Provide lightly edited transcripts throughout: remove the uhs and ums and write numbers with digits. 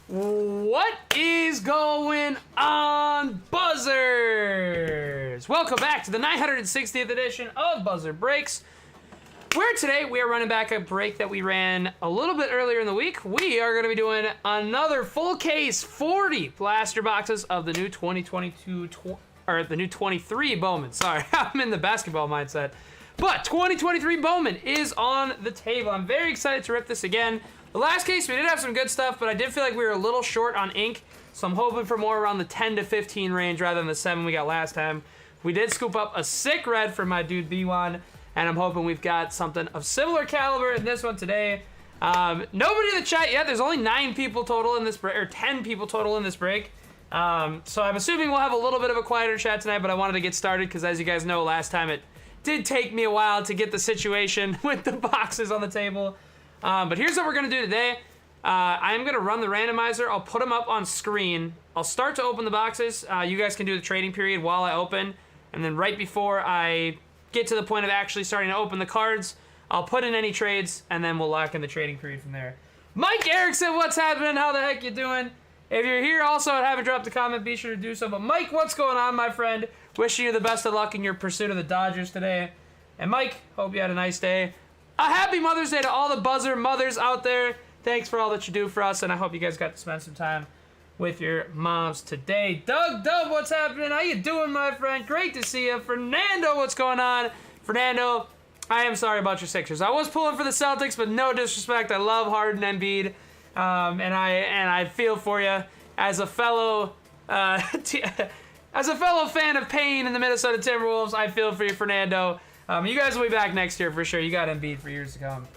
What is going on, Buzzers? Welcome back to the 960th edition of Buzzer Breaks, where today we are running back a break that we ran a little bit earlier in the week. We are going to be doing another full case 40 blaster boxes of the new 23 Bowman. Sorry, I'm in the basketball mindset. But 2023 Bowman is on the table. I'm very excited to rip this again. The last case, we did have some good stuff, but I did feel like we were a little short on ink, so I'm hoping for more around the 10 to 15 range rather than the 7 we got last time. We did scoop up a sick red for my dude Bowman, and I'm hoping we've got something of similar caliber in this one today. Nobody in the chat yet. There's only 9 people total in this break, or 10 people total in this break. So I'm assuming we'll have a little bit of a quieter chat tonight, but I wanted to get started because, as you guys know, last time it did take me a while to get the situation with the boxes on the table. But here's what we're going to do today. I'm going to run the randomizer. I'll put them up on screen. I'll start to open the boxes. You guys can do the trading period while I open. And then right before I get to the point of actually starting to open the cards, I'll put in any trades, and then we'll lock in the trading period from there. Mike Erickson, what's happening? How the heck you doing? If you're here also and haven't dropped a comment, be sure to do so. But Mike, what's going on, my friend? Wishing you the best of luck in your pursuit of the Dodgers today. And Mike, hope you had a nice day. A happy Mother's Day to all the Buzzer mothers out there. Thanks for all that you do for us, and I hope you guys got to spend some time with your moms today. Doug Dub, what's happening? How you doing, my friend? Great to see you. Fernando, what's going on? Fernando, I am sorry about your Sixers. I was pulling for the Celtics, but no disrespect. I love Harden and Embiid, and I feel for you as a fellow fan of pain in the Minnesota Timberwolves. I feel for you, Fernando. You guys will be back next year for sure. You got Embiid for years to come.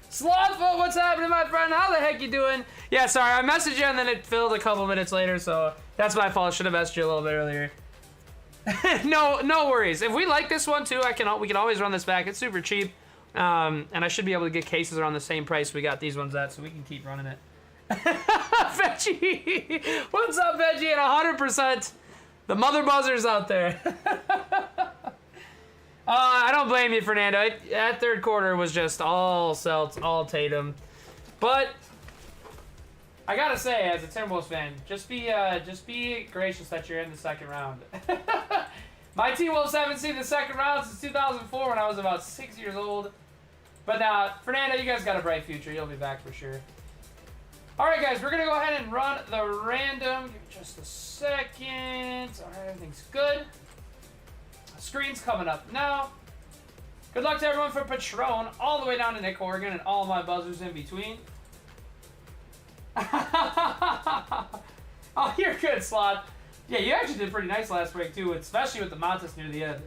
Slothful, what's happening, my friend? How the heck you doing? Yeah, sorry, I messaged you and then it filled a couple minutes later, so that's my fault. I should have messaged you a little bit earlier. No worries. If we like this one too, we can always run this back. It's super cheap, and I should be able to get cases around the same price we got these ones at, so we can keep running it. Veggie, what's up, Veggie? And 100%, the mother buzzers out there. I don't blame you, Fernando. That third quarter was just all Celts, all Tatum. But I gotta say, as a Timberwolves fan, just be gracious that you're in the second round. My T-Wolves haven't seen the second round since 2004 when I was about 6 years old. But Fernando, you guys got a bright future. You'll be back for sure. All right, guys, we're gonna go ahead and run the random. Give me just a second. All right, everything's good. Screen's coming up now. Good luck to everyone from Patron all the way down to Nick Horgan and all my buzzers in between. Oh, you're good, Slot. Yeah, you actually did pretty nice last break too, especially with the Montes near the end.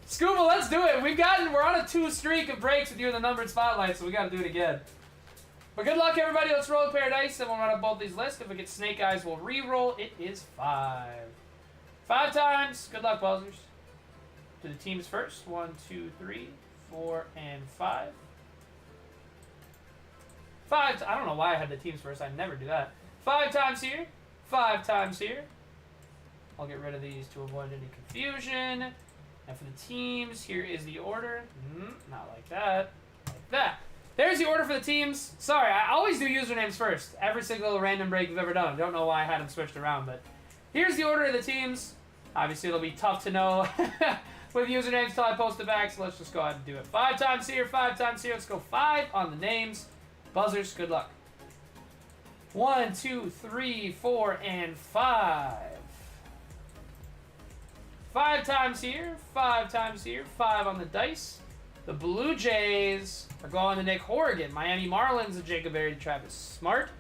Scuba, let's do it. We're on a 2 streak of breaks with you in the numbered spotlight, so we got to do it again. But good luck, everybody. Let's roll a pair of dice, and we'll run up both these lists. If we get snake eyes, we'll re-roll. It is 5. 5 times. Good luck, buzzers. To the teams first. 1, 2, 3, 4, and 5. 5. I don't know why I had the teams first. I never do that. 5 times here. 5 times here. I'll get rid of these to avoid any confusion. And for the teams, here is the order. Not like that. Like that. There's the order for the teams. Sorry, I always do usernames first. Every single random break we've ever done. Don't know why I had them switched around, but here's the order of the teams. Obviously, it'll be tough to know with usernames until I post it back, so let's just go ahead and do it. 5 times here, 5 times here. Let's go 5 on the names. Buzzers, good luck. 1, 2, 3, 4, and 5. 5 times here, 5 times here, 5 on the dice. The Blue Jays are going to Nick Horgan. Miami Marlins, and Jacob Berry to Travis Smart.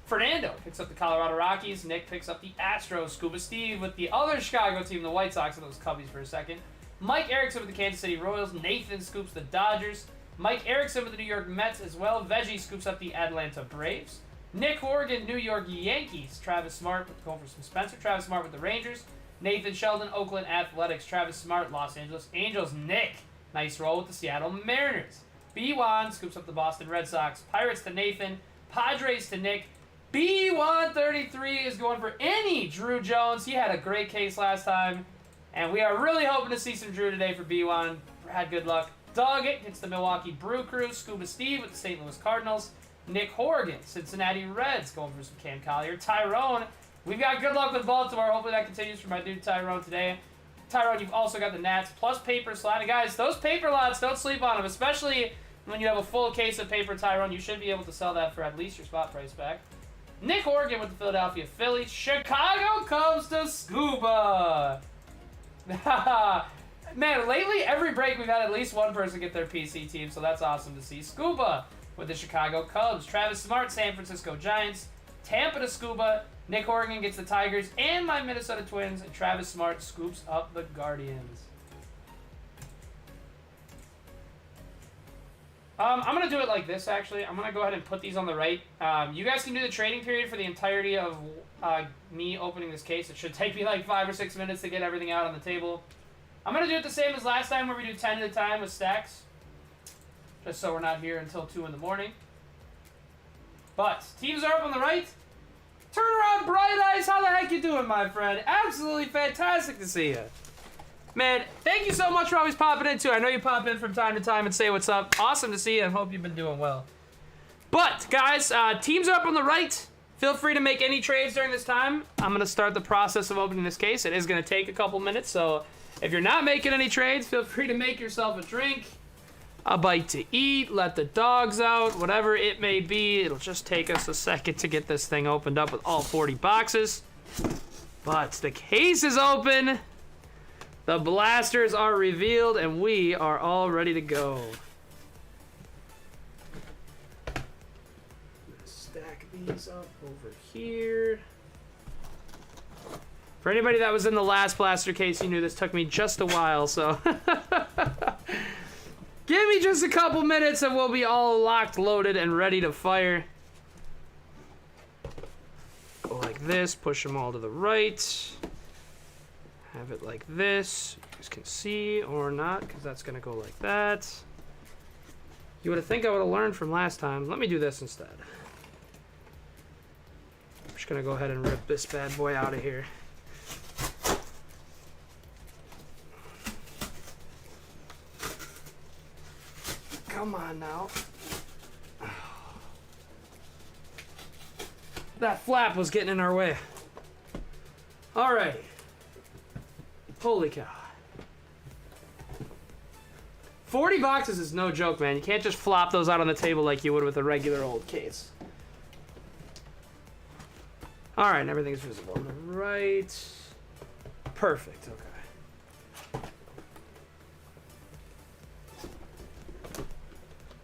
Fernando picks up the Colorado Rockies. Nick picks up the Astros. Scuba Steve with the other Chicago team, the White Sox, and those Cubbies for a second. Mike Erickson with the Kansas City Royals. Nathan scoops the Dodgers. Mike Erickson with the New York Mets as well. Veggie scoops up the Atlanta Braves. Nick Horgan, New York Yankees. Travis Smart going for some Spencer. Travis Smart with the Rangers. Nathan Sheldon, Oakland Athletics. Travis Smart, Los Angeles Angels. Nick, nice roll with the Seattle Mariners. B1 scoops up the Boston Red Sox. Pirates to Nathan. Padres to Nick. B133 is going for any Drew Jones. He had a great case last time. And we are really hoping to see some Drew today for B1. Brad, good luck. Doug gets the Milwaukee Brew Crew. Scuba Steve with the St. Louis Cardinals. Nick Horgan, Cincinnati Reds, going for some Cam Collier. Tyrone, we've got good luck with Baltimore. Hopefully that continues for my dude Tyrone today. Tyrone, you've also got the Nats plus paper slot. And guys, those paper lots, don't sleep on them, especially when you have a full case of paper Tyrone. You should be able to sell that for at least your spot price back. Nick Horgan with the Philadelphia Phillies. Chicago Cubs to Scuba. Man, lately, every break we've had at least one person get their PC team, so that's awesome to see. Scuba with the Chicago Cubs. Travis Smart, San Francisco Giants. Tampa to Scuba. Nick Horgan gets the Tigers and my Minnesota Twins, and Travis Smart scoops up the Guardians. I'm going to do it like this, actually. I'm going to go ahead and put these on the right. You guys can do the trading period for the entirety of me opening this case. It should take me like 5 or 6 minutes to get everything out on the table. I'm going to do it the same as last time where we do 10 at a time with stacks. Just so we're not here until 2 in the morning. But teams are up on the right. Turn around, Bright Eyes. How the heck you doing, my friend? Absolutely fantastic to see you. Man, thank you so much for always popping in, too. I know you pop in from time to time and say what's up. Awesome to see you, and hope you've been doing well. But, guys, teams are up on the right. Feel free to make any trades during this time. I'm going to start the process of opening this case. It is going to take a couple minutes, so if you're not making any trades, feel free to make yourself a drink, a bite to eat, let the dogs out, whatever it may be. It'll just take us a second to get this thing opened up with all 40 boxes. But the case is open. The blasters are revealed, and we are all ready to go. Stack these up over here. For anybody that was in the last blaster case, you knew this took me just a while, so give me just a couple minutes and we'll be all locked, loaded, and ready to fire. Go like this, push them all to the right. Have it like this. You guys can see or not, because that's going to go like that. You would think I would have learned from last time. Let me do this instead. I'm just going to go ahead and rip this bad boy out of here. Come on now. That flap was getting in our way. Alrighty. Holy cow. 40 boxes is no joke, man. You can't just flop those out on the table like you would with a regular old case. Alright, and everything's visible on the right. Perfect, okay.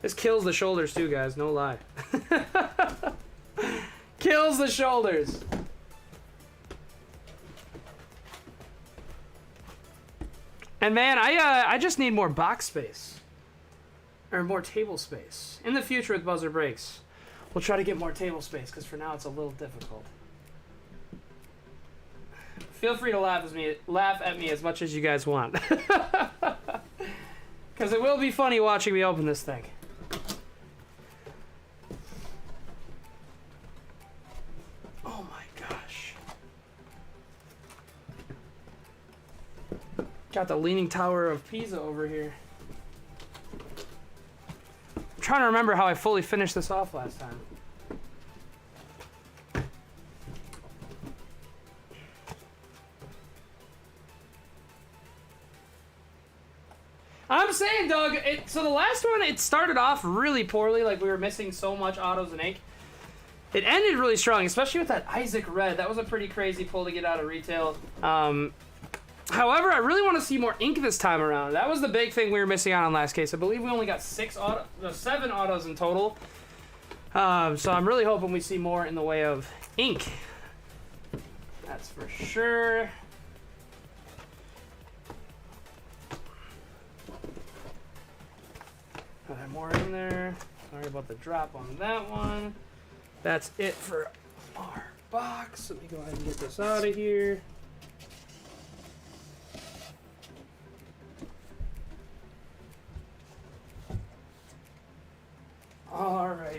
This kills the shoulders too, guys, no lie. Kills the shoulders. And man, I just need more box space. Or more table space. In the future with buzzer breaks, we'll try to get more table space, because for now it's a little difficult. Feel free to laugh at me as much as you guys want. Because it will be funny watching me open this thing. Oh my gosh. Got the Leaning Tower of Pisa over here. I'm trying to remember how I fully finished this off last time. I'm saying, Doug, so the last one, it started off really poorly, like we were missing so much autos and ink. It ended really strong, especially with that Isaac Red. That was a pretty crazy pull to get out of retail. However, I really want to see more ink this time around. That was the big thing we were missing out on last case. I believe we only got 7 autos in total. So I'm really hoping we see more in the way of ink. That's for sure. Got more in there. Sorry about the drop on that one. That's it for our box. Let me go ahead and get this out of here. Alrighty.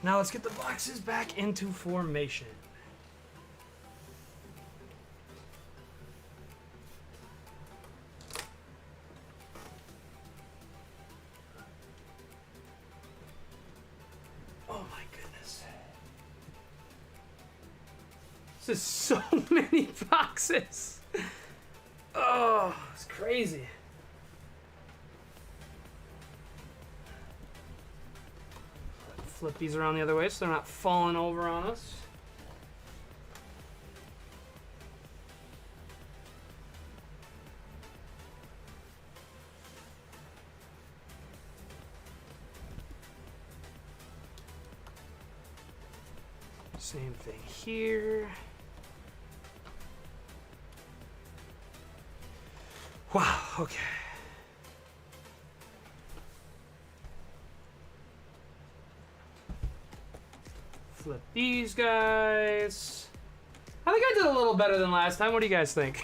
Now let's get the boxes back into formation. This is so many boxes. Oh, it's crazy. Flip these around the other way so they're not falling over on us. Same thing here. Wow, okay. Flip these guys. I think I did a little better than last time. What do you guys think?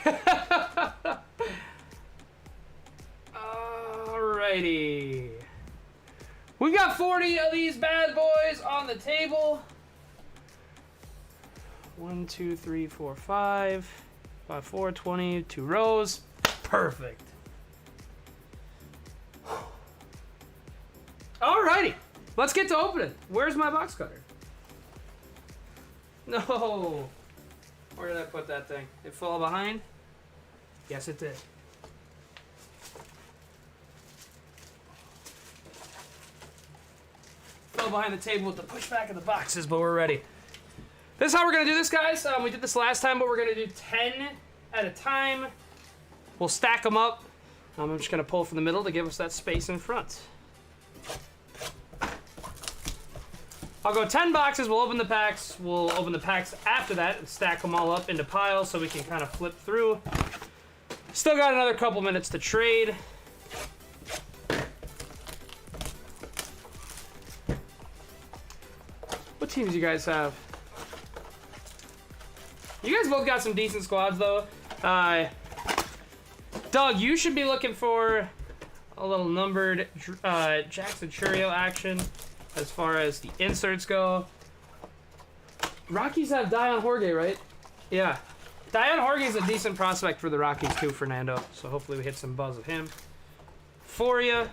Alrighty. We got 40 of these bad boys on the table. 1, 2, 3, 4, 5. 5, 4, 20, 2 rows. Perfect. Alrighty. Let's get to opening. Where's my box cutter? No. Where did I put that thing? It fell behind? Yes, it did. Fell behind the table with the pushback of the boxes, but we're ready. This is how we're going to do this, guys. We did this last time, but we're going to do 10 at a time. We'll stack them up. I'm just going to pull from the middle to give us that space in front. I'll go 10 boxes. We'll open the packs. We'll open the packs after that and stack them all up into piles so we can kind of flip through. Still got another couple minutes to trade. What teams do you guys have? You guys both got some decent squads, though. Doug, you should be looking for a little numbered Jackson Churio action as far as the inserts go. Rockies have Dion Jorge, right? Yeah. Dion Jorge is a decent prospect for the Rockies, too, Fernando. So hopefully we hit some buzz of him. For you.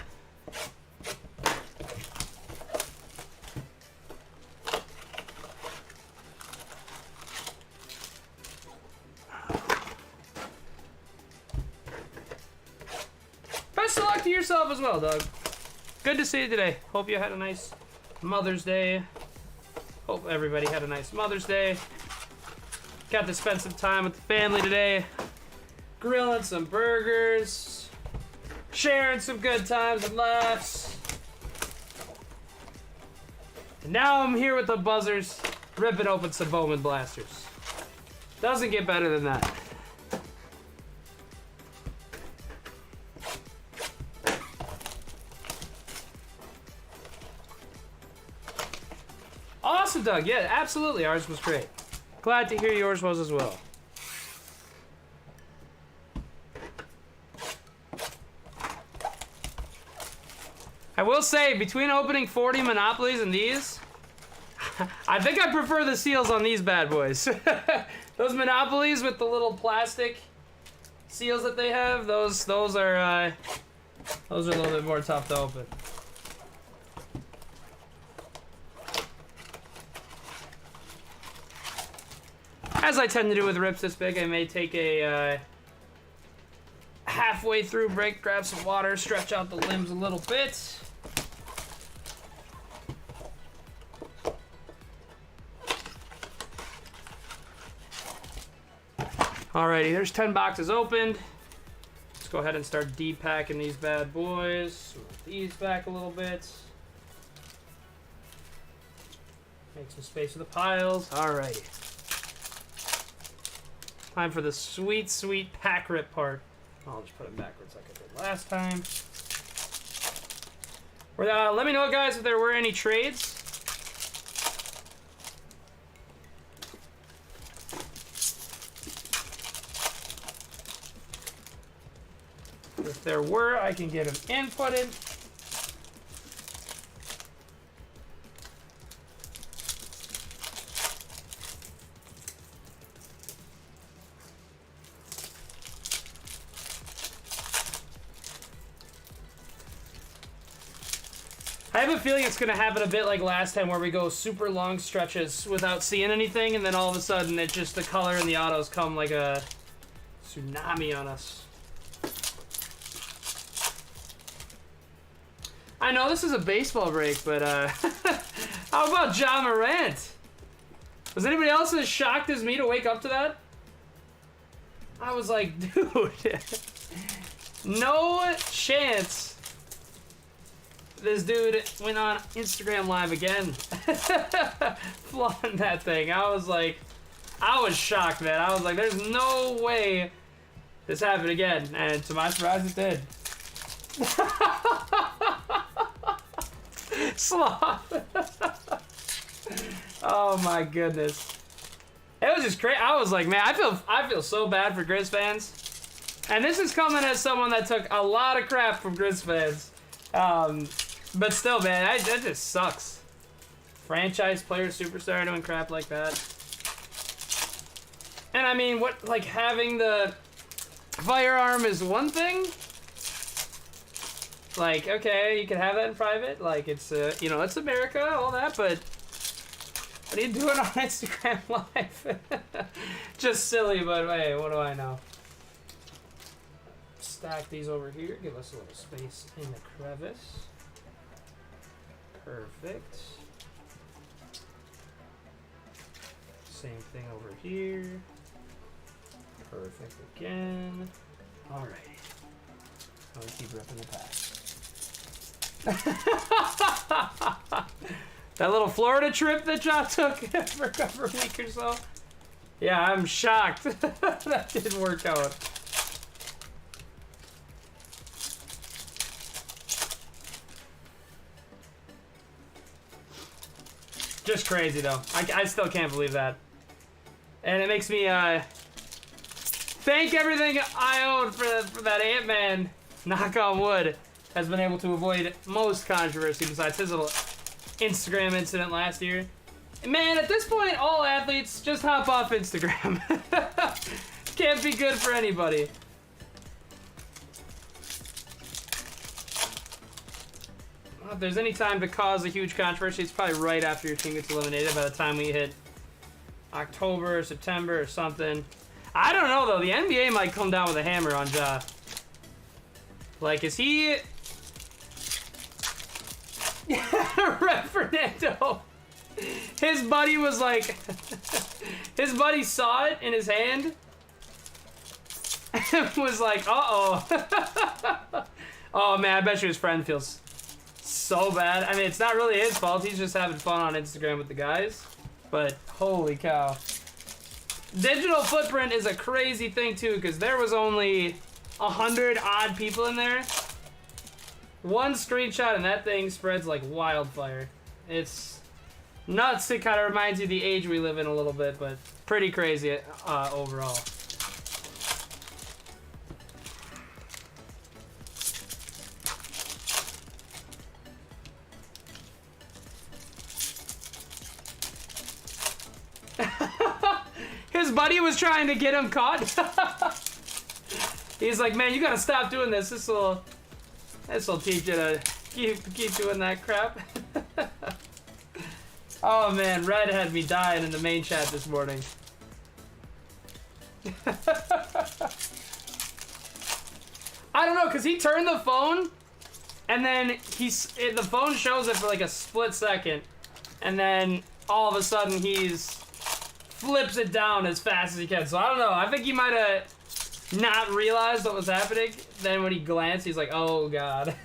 Best of luck to yourself as well, Doug. Good to see you today. Hope you had a nice Mother's Day. Hope everybody had a nice Mother's Day. Got to spend some time with the family today. Grilling some burgers. Sharing some good times and laughs. And now I'm here with the buzzers, ripping open some Bowman blasters. Doesn't get better than that. Awesome, Doug. Yeah, absolutely. Ours was great. Glad to hear yours was as well. I will say, between opening 40 Monopolies and these, I think I prefer the seals on these bad boys. Those Monopolies with the little plastic seals that they have, those are a little bit more tough to open. As I tend to do with rips this big, I may take a halfway through break, grab some water, stretch out the limbs a little bit. Alrighty, there's 10 boxes opened. Let's go ahead and start de-packing these bad boys. Move these back a little bit. Make some space for the piles. Alrighty. Time for the sweet, sweet pack rip part. I'll just put it backwards like I did last time. Let me know, guys, if there were any trades. If there were, I can get them inputted. I have a feeling it's gonna happen a bit like last time where we go super long stretches without seeing anything, and then all of a sudden it just, the color and the autos come like a tsunami on us. I know this is a baseball break, but how about Ja Morant? Was anybody else as shocked as me to wake up to that? I was like, dude, no chance. This dude went on Instagram Live again, flaunting that thing. I was like, I was shocked, man. I was like, there's no way this happened again. And to my surprise, it did. Sloth. Oh my goodness. It was just crazy. I was like, man, I feel so bad for Grizz fans. And this is coming as someone that took a lot of crap from Grizz fans. But still, man, that just sucks. Franchise player, superstar doing crap like that. And I mean, what, like, having the firearm is one thing. Like, okay, you can have that in private. Like, it's, you know, it's America, all that, but what are you doing on Instagram Live? Just silly, but hey, what do I know? Stack these over here, give us a little space in the crevice. Perfect. Same thing over here. Perfect again. Alrighty. I'm gonna keep ripping the pack. That little Florida trip that y'all took for a week or so. Yeah, I'm shocked. That didn't work out. Just crazy though. I still can't believe that. And it makes me thank everything I own for that Ant-Man, knock on wood, has been able to avoid most controversy besides his little Instagram incident last year. Man, at this point, all athletes just hop off Instagram. Can't be good for anybody. Well, if there's any time to cause a huge controversy, it's probably right after your team gets eliminated. By the time we hit October or September or something. I don't know though. The NBA might come down with a hammer on Ja. Like, is he? Red Fernando. His buddy was like, his buddy saw it in his hand and was like, uh-oh. Oh man, I bet you his friend feels so bad. I mean, it's not really his fault. He's just having fun on Instagram with the guys. But holy cow. Digital footprint is a crazy thing too, because there was only 100 odd people in there. One screenshot and that thing spreads like wildfire. It's nuts. It kind of reminds you of the age we live in a little bit, but pretty crazy overall. His buddy was trying to get him caught. He's like, man, you gotta stop doing this. This'll teach you to keep doing that crap. Oh man, Red had me dying in the main chat this morning. I don't know, cause he turned the phone, and then the phone shows it for like a split second, and then all of a sudden flips it down as fast as he can. So I don't know. I think he might have not realized what was happening. Then when he glanced, he's like, oh god.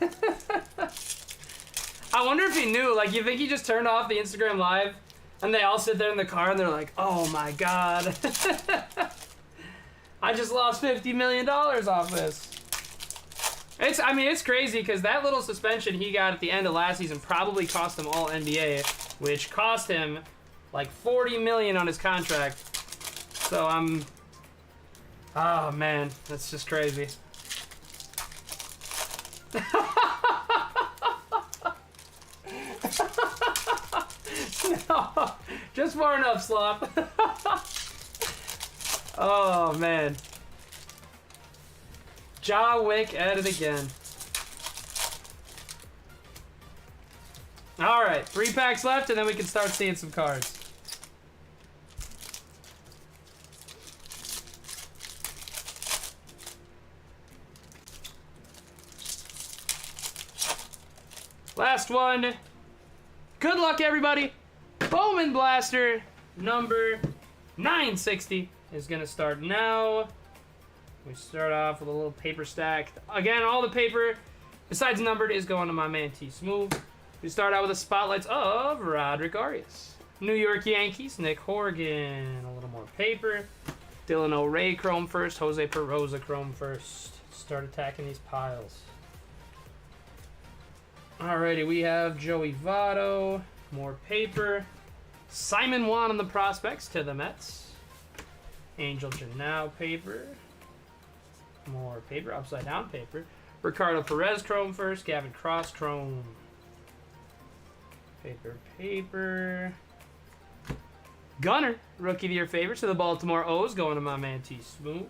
I wonder if he knew. Like, you think he just turned off the Instagram Live and they all sit there in the car and they're like, oh my god. I just lost $50 million off this. I mean, it's crazy because that little suspension he got at the end of last season probably cost him all NBA, which cost him like $40 million on his contract. So oh man, that's just crazy. No, just far enough, Slop. Oh man. Ja Wick at it again. All right, 3 packs left, and then we can start seeing some cards. Last one. Good luck, everybody. Bowman Blaster number 960 is going to start now. We start off with a little paper stack. Again, all the paper, besides numbered, is going to my man T Smooth. We start out with the spotlights of Roderick Arias. New York Yankees, Nick Horgan. A little more paper. Dylan O'Ray chrome first. Jose Peroza chrome first. Start attacking these piles. Alrighty, we have Joey Votto. More paper. Simon Juan on the prospects to the Mets. Angel Janau paper. More paper. Upside down paper. Ricardo Perez chrome first. Gavin Cross chrome. Paper. Gunner, Rookie of the Year favorites to the Baltimore O's, going to my man T Smooth.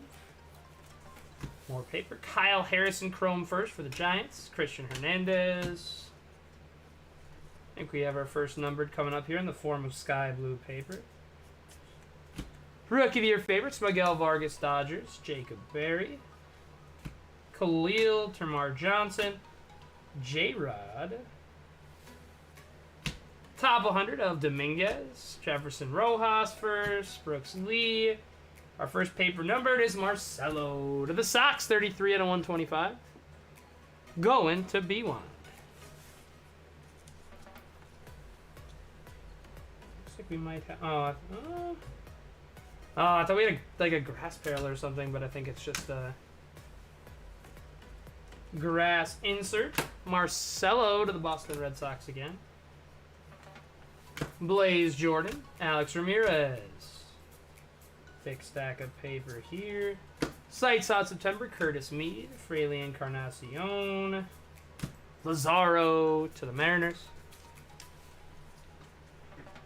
More paper. Kyle Harrison chrome first for the Giants. Christian Hernandez. I think we have our first numbered coming up here in the form of sky blue paper. Rookie of the Year favorites, Miguel Vargas Dodgers. Jacob Berry. Khalil Termar Johnson. J-Rod. Top 100 of Dominguez. Jefferson Rojas first. Brooks Lee. Our first paper numbered is Marcelo to the Sox, 33 out of 125. Going to B1. Looks like we might have... Oh, I thought we had like a grass barrel or something, but I think it's just a grass insert. Marcelo to the Boston Red Sox again. Blaze Jordan. Alex Ramirez. Thick stack of paper here. Sights out September. Curtis Mead. Fraley Encarnacion. Lazaro to the Mariners.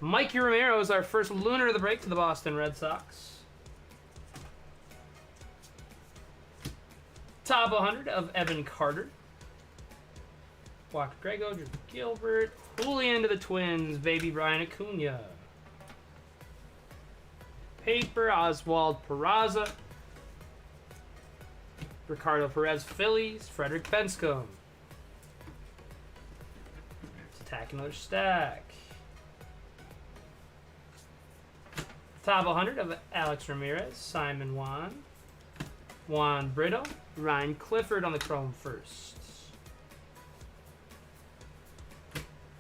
Mikey Romero is our first lunar of the break to the Boston Red Sox. Top 100 of Evan Carter. Walker Grego, Drew Gilbert. Julian to the Twins. Baby Brian Acuna. Paper, Oswald Peraza. Ricardo Perez, Phillies. Frederick Benscombe. Let's attack another stack. Top 100 of Alex Ramirez. Simon Juan. Juan Brito. Ryan Clifford on the chrome first.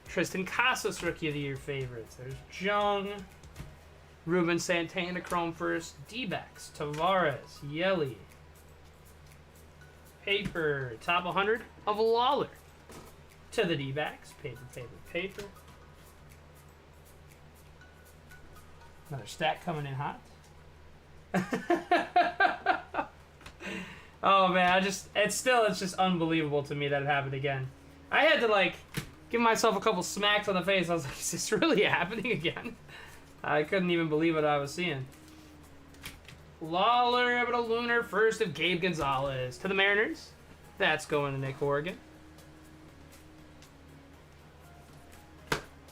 Tristan Casas, Rookie of the Year favorites. There's Jung. Ruben Santana, chrome first. D-backs. Tavares. Yelly. Paper. Top 100 of Lawler. To the D-backs. Paper. Another stack coming in hot. Oh man, it's just unbelievable to me that it happened again. I had to give myself a couple smacks on the face. I was like, is this really happening again? I couldn't even believe what I was seeing. Lawler, but a lunar first of Gabe Gonzalez to the Mariners. That's going to Nick Horgan.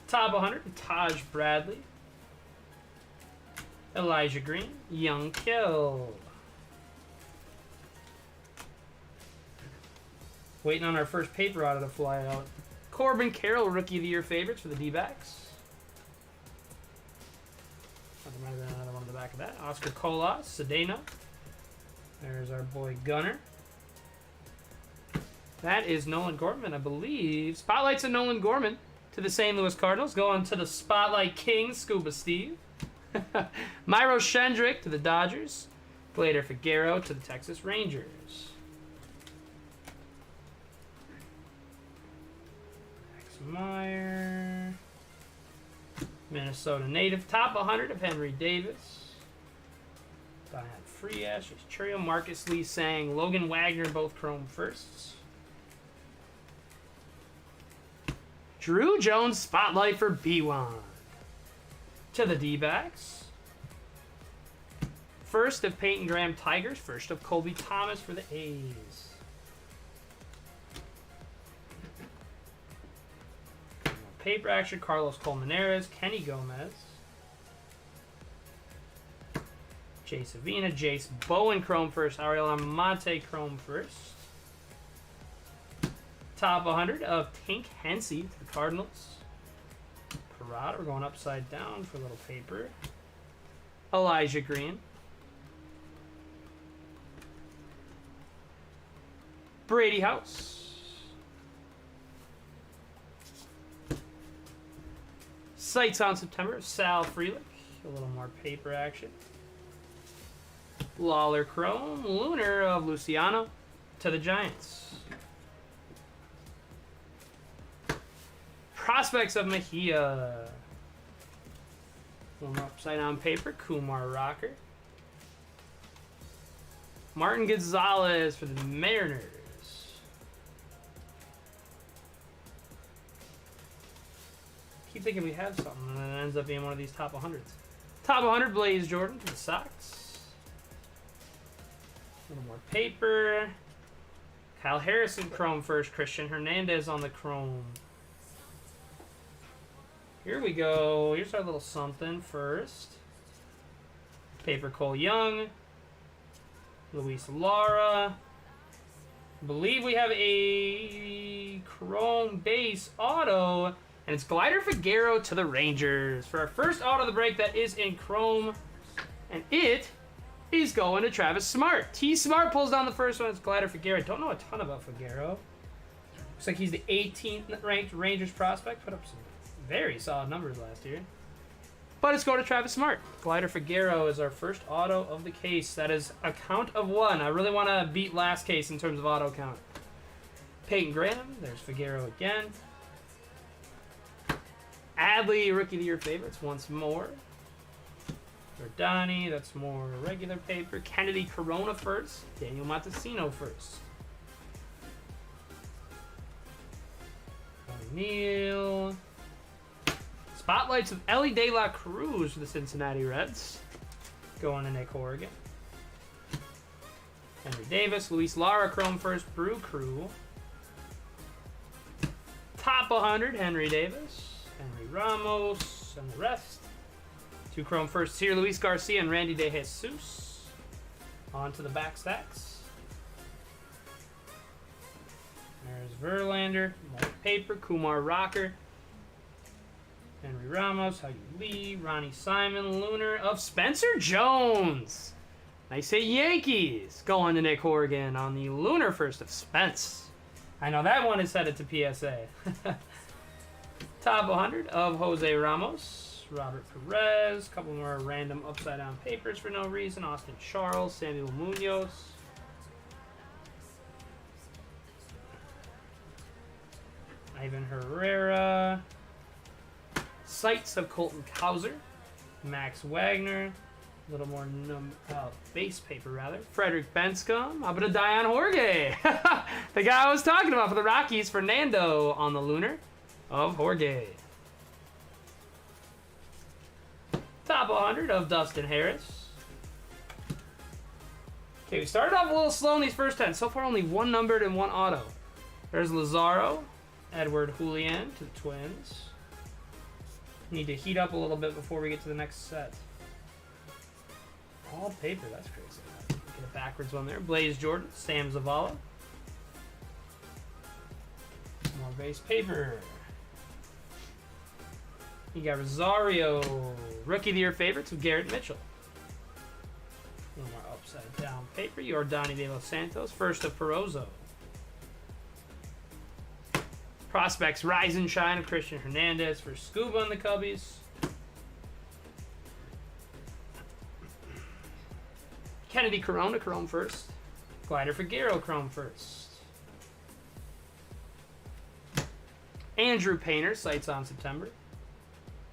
Top 100, Taj Bradley. Elijah Green, Young Kill. Waiting on our first paper auto to fly out. Corbin Carroll, Rookie of the Year favorites for the D-backs. There might have been another one on the back of that. Oscar Colas, Cedeno. There's our boy Gunner. That is Nolan Gorman, I believe. Spotlights of Nolan Gorman to the St. Louis Cardinals. Going to the Spotlight King, Scuba Steve. Myro Shendrick to the Dodgers. Blader Figueroa to the Texas Rangers. Max Meyer. Minnesota native. Top 100 of Henry Davis. Diane Frias. Churio, Marcus Lee Sang. Logan Wagner, both chrome firsts. Drew Jones spotlight for B1. To the D-backs. First of Peyton Graham Tigers. First of Colby Thomas for the A's. paper action. Carlos Colmenares, Kenny Gomez, Jay Savina, Jace Bowen Chrome first, Ariel Amante Chrome first. Top 100 of Pink Hensey to the Cardinals. Parada, we're going upside down for a little paper. Elijah Green. Brady House. Sights on September, Sal Frelick. A little more paper action. Lawler Chrome, Lunar of Luciano to the Giants. Prospects of Mejia. One more upside down paper, Kumar Rocker. Martin Gonzalez for the Mariners. Keep thinking we have something, and then it ends up being one of these top 100s. Top 100, Blaze Jordan for the Sox. A little more paper. Kyle Harrison, Chrome first. Christian Hernandez on the Chrome. Here we go. Here's our little something first. Paper Cole Young. Luis Lara. I believe we have a Chrome base auto. And it's Glider Figueroa to the Rangers. For our first auto of the break that is in Chrome. And it is going to Travis Smart. T. Smart pulls down the first one. It's Glider Figueroa. Don't know a ton about Figueroa. Looks like he's the 18th ranked Rangers prospect. Put up some very solid numbers last year. But it's going to Travis Smart. Glider Figueroa is our first auto of the case. That is a count of 1. I really want to beat last case in terms of auto count. Peyton Graham. There's Figueroa again. Adley, Rookie of the Year favorites once more. Donnie, that's more regular paper. Kennedy Corona first. Daniel Montesino first. O'Neill. Spotlights of Ellie De La Cruz for the Cincinnati Reds. Going to Nick Horrigan. Henry Davis. Luis Lara Chrome first. Brew Crew. Top 100, Henry Davis. Henry Ramos and the rest. 2 Chrome firsts here. Luis Garcia and Randy De Jesus. On to the back stacks. There's Verlander. More paper. Kumar Rocker. Henry Ramos. How you Lee. Ronnie Simon. Lunar of Spencer Jones. Nice hit, Yankees. Going to Nick Horrigan on the Lunar first of Spence. I know that one is headed to PSA. Top 100 of Jose Ramos. Robert Perez, a couple more random upside down papers for no reason. Austin Charles, Samuel Munoz. Ivan Herrera. Sights of Colton Cowser. Max Wagner. A little more base paper, rather. Frederick Benscombe. How about a Dion Jorge? The guy I was talking about for the Rockies. Fernando on the Lunar of Jorge. Top 100 of Dustin Harris. Okay, we started off a little slow in these first 10. So far, only 1 numbered and 1 auto. There's Lazaro, Edward Julian to the Twins. Need to heat up a little bit before we get to the next set. All paper, that's crazy. Get a backwards one there. Blaze Jordan, Sam Zavala. More base paper. You got Rosario, Rookie of the Year favorites with Garrett Mitchell. A little more upside down paper. Yordani De Los Santos, first of Perozzo. Prospects Rise and Shine of Christian Hernandez for Scuba and the Cubbies. Kennedy Corona, Chrome first. Glider Figueroa, Chrome first. Andrew Painter, sights on September.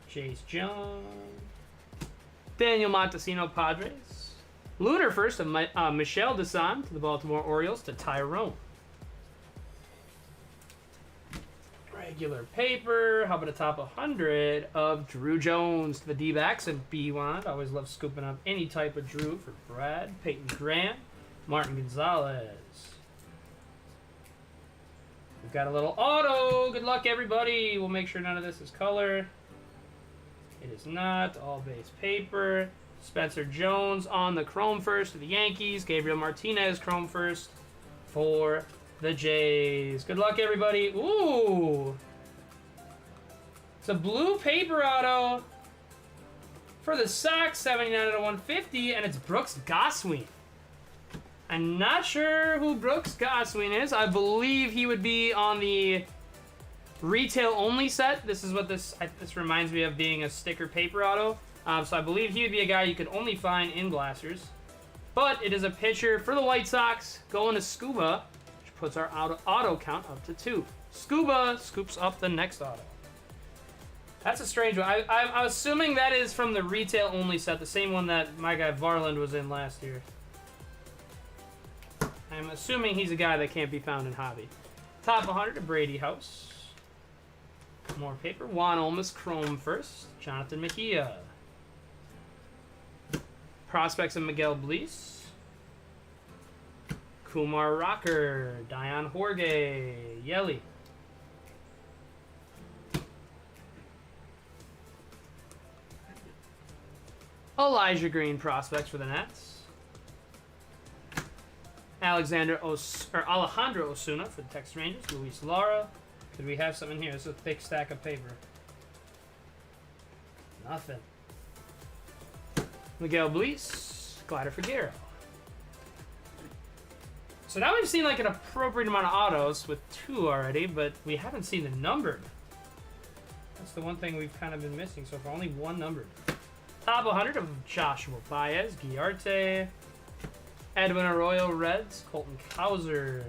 Chase Young. Daniel Montesino, Padres. Lunar first of Michel Desan to the Baltimore Orioles to Tyrone. Regular paper. How about a top 100 of Drew Jones to the D-backs and B1. I always love scooping up any type of Drew for Brad. Peyton Grant. Martin Gonzalez. We've got a little auto. Good luck, everybody. We'll make sure none of this is color. It is not. All base paper. Spencer Jones on the chrome first for the Yankees. Gabriel Martinez chrome first for the Jays. Good luck, everybody. Ooh. It's a blue paper auto for the Sox, 79 out of 150, and it's Brooks Goswin. I'm not sure who Brooks Goswin is. I believe he would be on the retail only set. This is what this reminds me of, being a sticker paper auto. So I believe he would be a guy you could only find in Blasters. But it is a pitcher for the White Sox going to Scuba, which puts our auto count up to 2. Scuba scoops up the next auto. That's a strange one. I'm assuming that is from the retail only set, the same one that my guy Varland was in last year. I'm assuming he's a guy that can't be found in hobby. Top 100 of Brady House. More paper. Juan Olmos chrome first. Jonathan Mejia. Prospects of Miguel Bleis. Kumar Rocker. Dion Jorge. Yelly. Elijah Green prospects for the Nats. Alejandro Osuna for the Texas Rangers. Luis Lara. Could we have something here? It's a thick stack of paper. Nothing. Miguel Bleis, Glider Figueroa. So now we've seen like an appropriate amount of autos with 2 already, but we haven't seen the numbered. That's the one thing we've kind of been missing so far. Only 1 numbered. Top 100 of Joshua Baez, Guiarte, Edwin Arroyo Reds, Colton Cowser.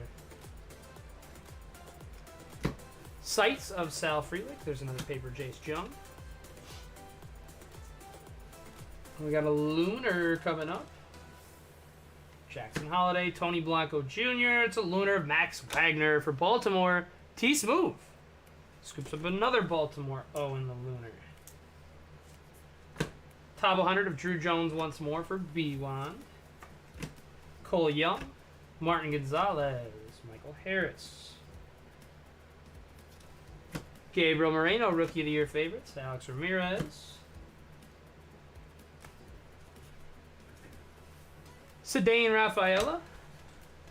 Sights of Sal Frelick. There's another paper, Jace Jung. We got a Lunar coming up. Jackson Holiday, Tony Blanco Jr. It's a Lunar of Max Wagner for Baltimore. T-Smooth. Scoops up another Baltimore O in the Lunar. Top 100 of Drew Jones once more for B1. Cole Young. Martin Gonzalez. Michael Harris. Gabriel Moreno, Rookie of the Year favorites. Alex Ramirez. Cedane Rafaela.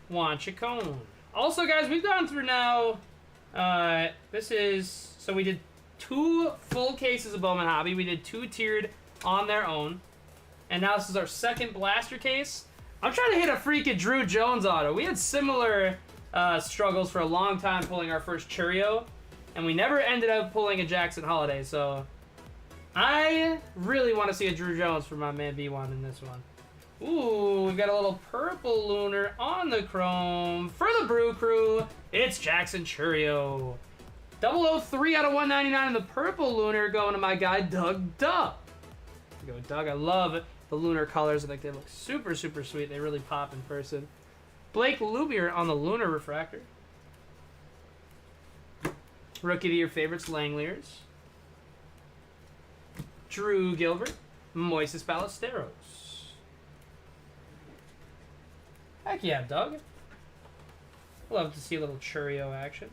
Juan Chacon. Also, guys, we've gone through now. So we did 2 full cases of Bowman Hobby. We did 2 tiered on their own. And now this is our second blaster case. I'm trying to hit a freaking Drew Jones auto. We had similar struggles for a long time pulling our first Churio. And we never ended up pulling a Jackson Holiday. So I really want to see a Drew Jones for my man B1 in this one. Ooh, we've got a little purple Lunar on the chrome. For the Brew Crew, it's Jackson Churio. 003 out of 199 in the purple Lunar going to my guy, Doug Dubb. Go, Doug. I love the Lunar colors. I think they look super, super sweet. They really pop in person. Blake Lubier on the Lunar Refractor. Rookie of the Year favorites, Langoliers. Drew Gilbert. Moises Ballesteros. Heck yeah, Doug. Love to see a little Churio action.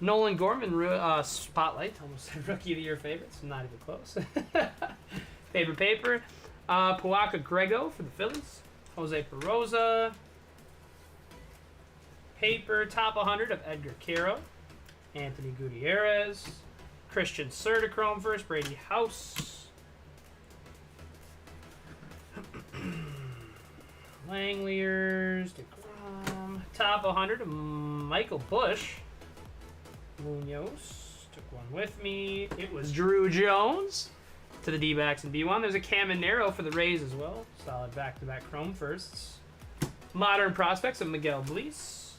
Nolan Gorman, Spotlight. Almost said Rookie of the Year favorites. Not even close. Paper. Puaka Grego for the Phillies. Jose Perosa. Paper. Top 100 of Edgar Quero. Anthony Gutierrez. Christian Sertichrome first. Brady House. Langoliers, DeGrom. Top 100 of Michael Bush. Munoz. Took one with me. It was Drew Jones to the D-backs and B1. There's a Caminero for the Rays as well. Solid back-to-back chrome firsts. Modern prospects of Miguel Bleis.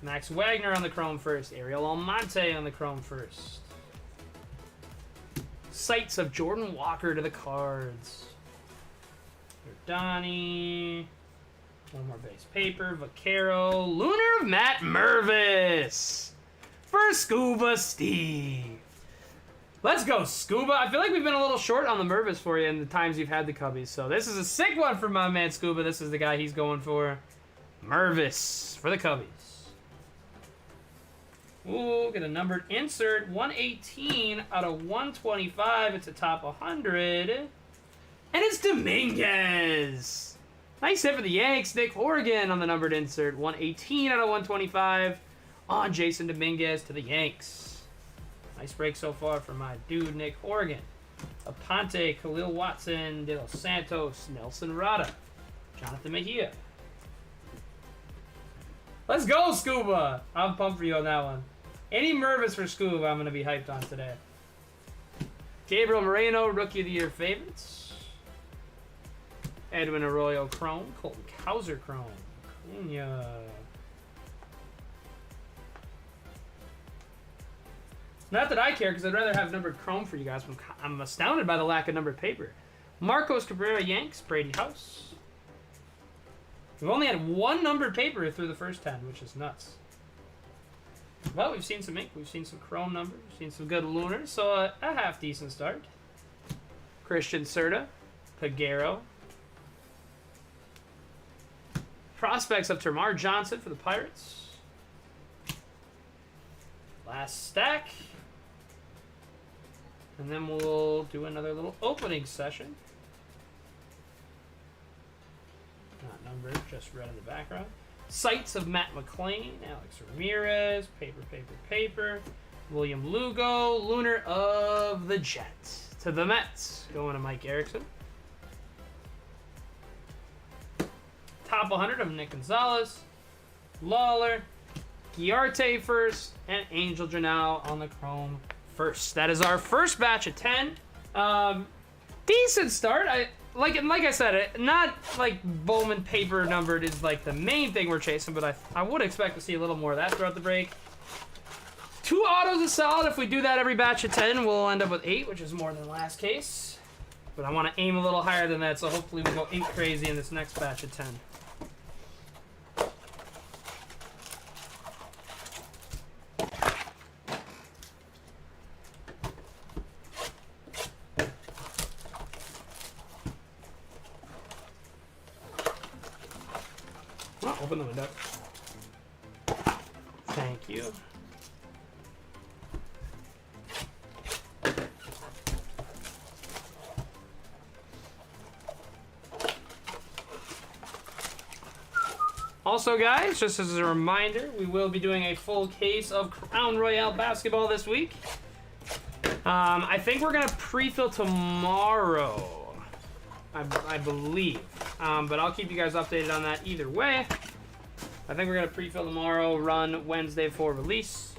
Max Wagner on the chrome first. Ariel Almonte on the chrome first. Sights of Jordan Walker to the Cards. Donnie. One more base paper. Vaquero. Lunar of Matt Mervis. For Scuba Steve. Let's go, Scuba. I feel like we've been a little short on the Mervis for you in the times you've had the Cubbies. So this is a sick one for my man Scuba. This is the guy he's going for. Mervis for the Cubbies. Ooh, get a numbered insert. 118 out of 125. It's a top 100. And it's Dominguez. Nice hit for the Yanks. Nick Horgan on the numbered insert. 118 out of 125 on Jason Dominguez to the Yanks. Nice break so far for my dude, Nick Horgan. Aponte, Khalil Watson, De Los Santos, Nelson Rada, Jonathan Mejia. Let's go, Scuba! I'm pumped for you on that one. Any Mervis for Scuba I'm going to be hyped on today. Gabriel Moreno, Rookie of the Year favorites. Edwin Arroyo Chrome. Colton Cowser Chrome. Cunha. Not that I care, because I'd rather have numbered Chrome for you guys. I'm astounded by the lack of numbered paper. Marcos Cabrera Yanks. Brady House. We've only had one numbered paper through the first 10, which is nuts. Well, we've seen some ink. We've seen some chrome numbers. We've seen some good lunars. So a half-decent start. Christian Serta. Peguero. Prospects of Termar Johnson for the Pirates. Last stack. And then we'll do another little opening session. Not numbered, just red in the background. Sights of Matt McClain, Alex Ramirez, paper. William Lugo, Lunar of the Jets. To the Mets, going to Mike Erickson. Top 100 of Nick Gonzalez, Lawler, Giarte first, and Angel Janelle on the Chrome first. That is our first batch of 10. Decent start. Like I said, not like Bowman paper numbered is like the main thing we're chasing, but I would expect to see a little more of that throughout the break. 2 autos is solid. If we do that every batch of 10, we'll end up with 8, which is more than last case. But I want to aim a little higher than that, so hopefully we go ink crazy in this next batch of 10. Open the window. Thank you. Also, guys, just as a reminder, we will be doing a full case of Crown Royale basketball this week. I think we're going to pre-fill tomorrow, I believe. But I'll keep you guys updated on that either way. I think we're going to pre-fill tomorrow, run Wednesday for release.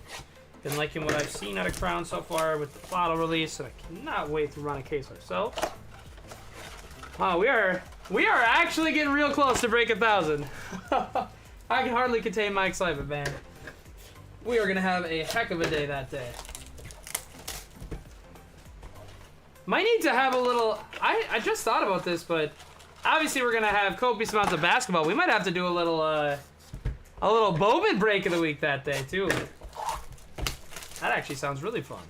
Been liking what I've seen out of Crown so far with the Plottle release, and I cannot wait to run a case ourselves. Wow, we are actually getting real close to break 1,000. I can hardly contain my excitement, man. We are going to have a heck of a day that day. Might need to have a little... I just thought about this, but obviously we're going to have copious amounts of basketball. We might have to do a little Bowman break of the week that day, too. That actually sounds really fun.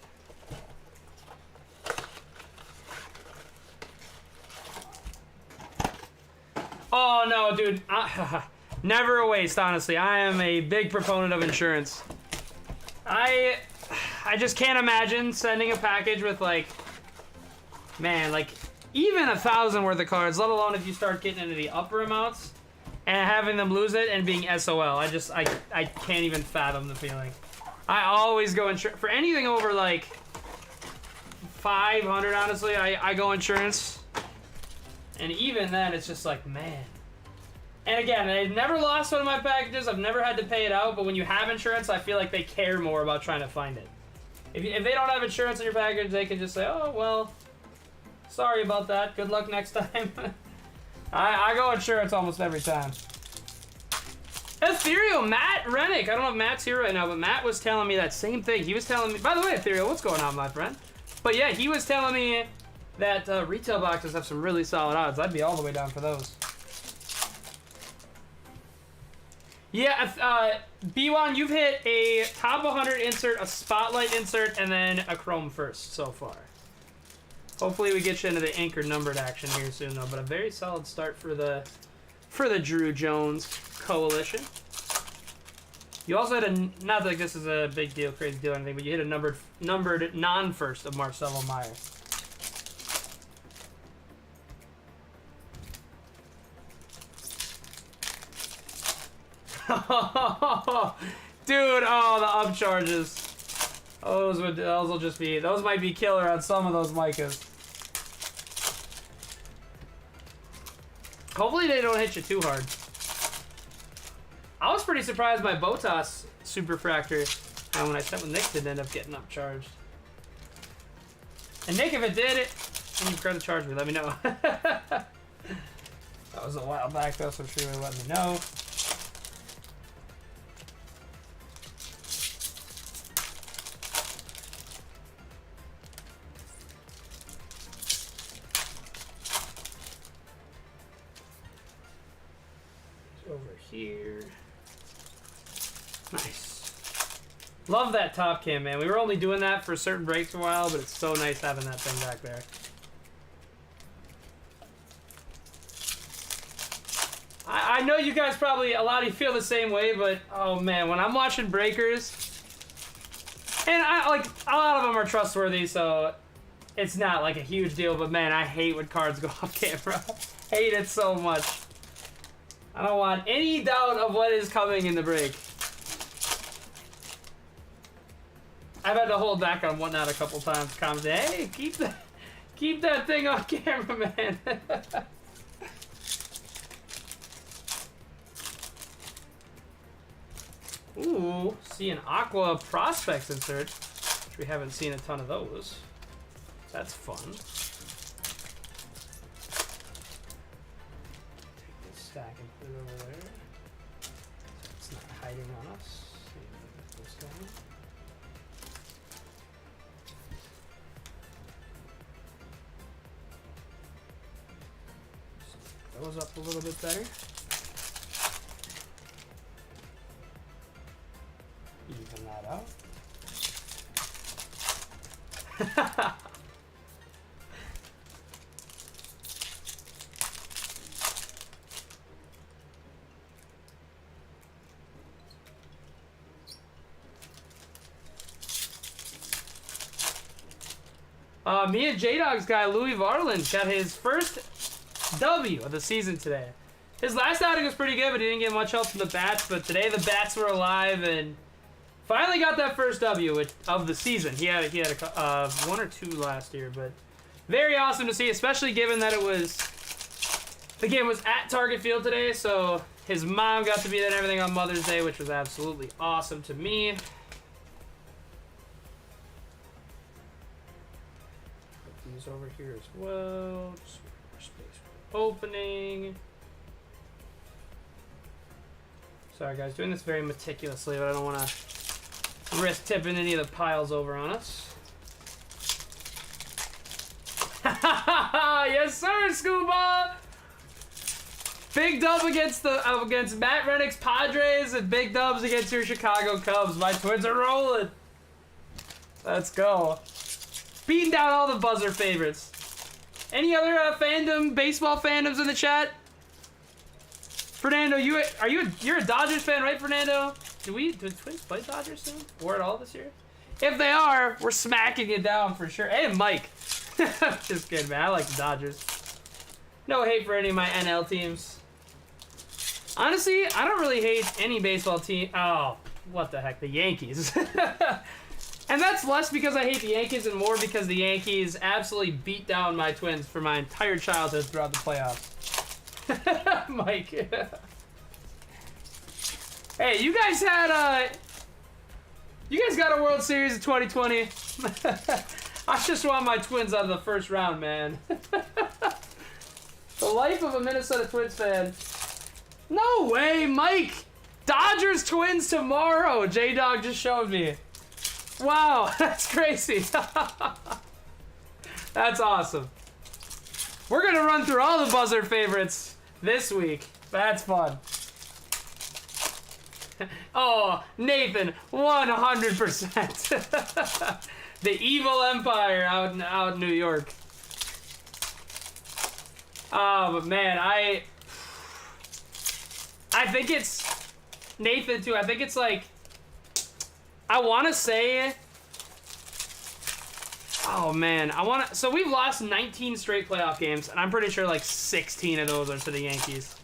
Oh, no, dude. Never a waste, honestly. I am a big proponent of insurance. I just can't imagine sending a package with, like... Man, like, even 1,000 worth of cards, let alone if you start getting into the upper amounts and having them lose it and being SOL. I can't even fathom the feeling. I always go insurance. For anything over, like, 500, honestly, I go insurance. And even then, it's just like, man. And again, I've never lost one of my packages. I've never had to pay it out. But when you have insurance, I feel like they care more about trying to find it. If they don't have insurance on your package, they can just say, oh, well... Sorry about that. Good luck next time. I go insurance almost every time. Ethereal, Matt Rennick. I don't know if Matt's here right now, but Matt was telling me that same thing. He was telling me... By the way, Ethereal, what's going on, my friend? But yeah, he was telling me that retail boxes have some really solid odds. I'd be all the way down for those. Yeah, B1, you've hit a top 100 insert, a spotlight insert, and then a chrome first so far. Hopefully we get you into the anchor numbered action here soon, though. But a very solid start for the Drew Jones coalition. You also had a, not like this is a big deal, crazy deal or anything, but you hit a numbered non-first of Marcelo Meyer. Dude, oh, the upcharges. Those will just be, those might be killer on some of those micas. Hopefully they don't hit you too hard. I was pretty surprised by Botas Superfractor when I sent with Nick didn't end up getting upcharged. And Nick, if it did, and you credit charge me, let me know. That was a while back though, so I'm sure you'll let me know. Over here. Nice. Love that top cam, man. We were only doing that for certain breaks for a while, but it's so nice having that thing back there. I know you guys probably, a lot of you feel the same way, but oh man, when I'm watching breakers, and I like, a lot of them are trustworthy, so it's not like a huge deal, but man, I hate when cards go off camera. Hate it so much. I don't want any doubt of what is coming in the break. I've had to hold back on Whatnot a couple times. Commenting, hey, keep that thing on camera, man. Ooh, see an Aqua Prospects insert, which we haven't seen a ton of those. That's fun. Take this stack and put it over there. So it's not hiding on us. See, this guy. Stick those up a little bit better. Even that out. Me and J-Dog's guy, Louis Varland, got his first W of the season today. His last outing was pretty good, but he didn't get much help from the bats. But today the bats were alive and finally got that first W of the season. He had a one or two last year, but very awesome to see, especially given that the game was at Target Field today, so his mom got to be there and everything on Mother's Day, which was absolutely awesome to me. Put these over here as well. Just more space for opening. Sorry guys, doing this very meticulously, but I don't want to risk tipping any of the piles over on us. Yes, sir, Scuba. Big dub against Matt Rennick's Padres and big dubs against your Chicago Cubs. My Twins are rolling. Let's go. Beating down all the buzzer favorites. Any other baseball fandoms in the chat? Fernando, you're a Dodgers fan, right, Fernando? Do the Twins play Dodgers soon? Or at all this year? If they are, we're smacking it down for sure. And Mike. Just kidding, man. I like the Dodgers. No hate for any of my NL teams. Honestly, I don't really hate any baseball team. Oh, what the heck? The Yankees. And that's less because I hate the Yankees and more because the Yankees absolutely beat down my Twins for my entire childhood throughout the playoffs. Mike. Hey, you guys got a World Series in 2020. I just want my Twins out of the first round, man. The life of a Minnesota Twins fan. No way, Mike. Dodgers Twins tomorrow. J-Dog just showed me. Wow, that's crazy. That's awesome. We're going to run through all the buzzer favorites this week. That's fun. Oh, Nathan, 100%. The evil empire out in New York. Oh, but man, I think it's Nathan too. I think it's like, I want to say, oh man, so we've lost 19 straight playoff games, and I'm pretty sure like 16 of those are to the Yankees.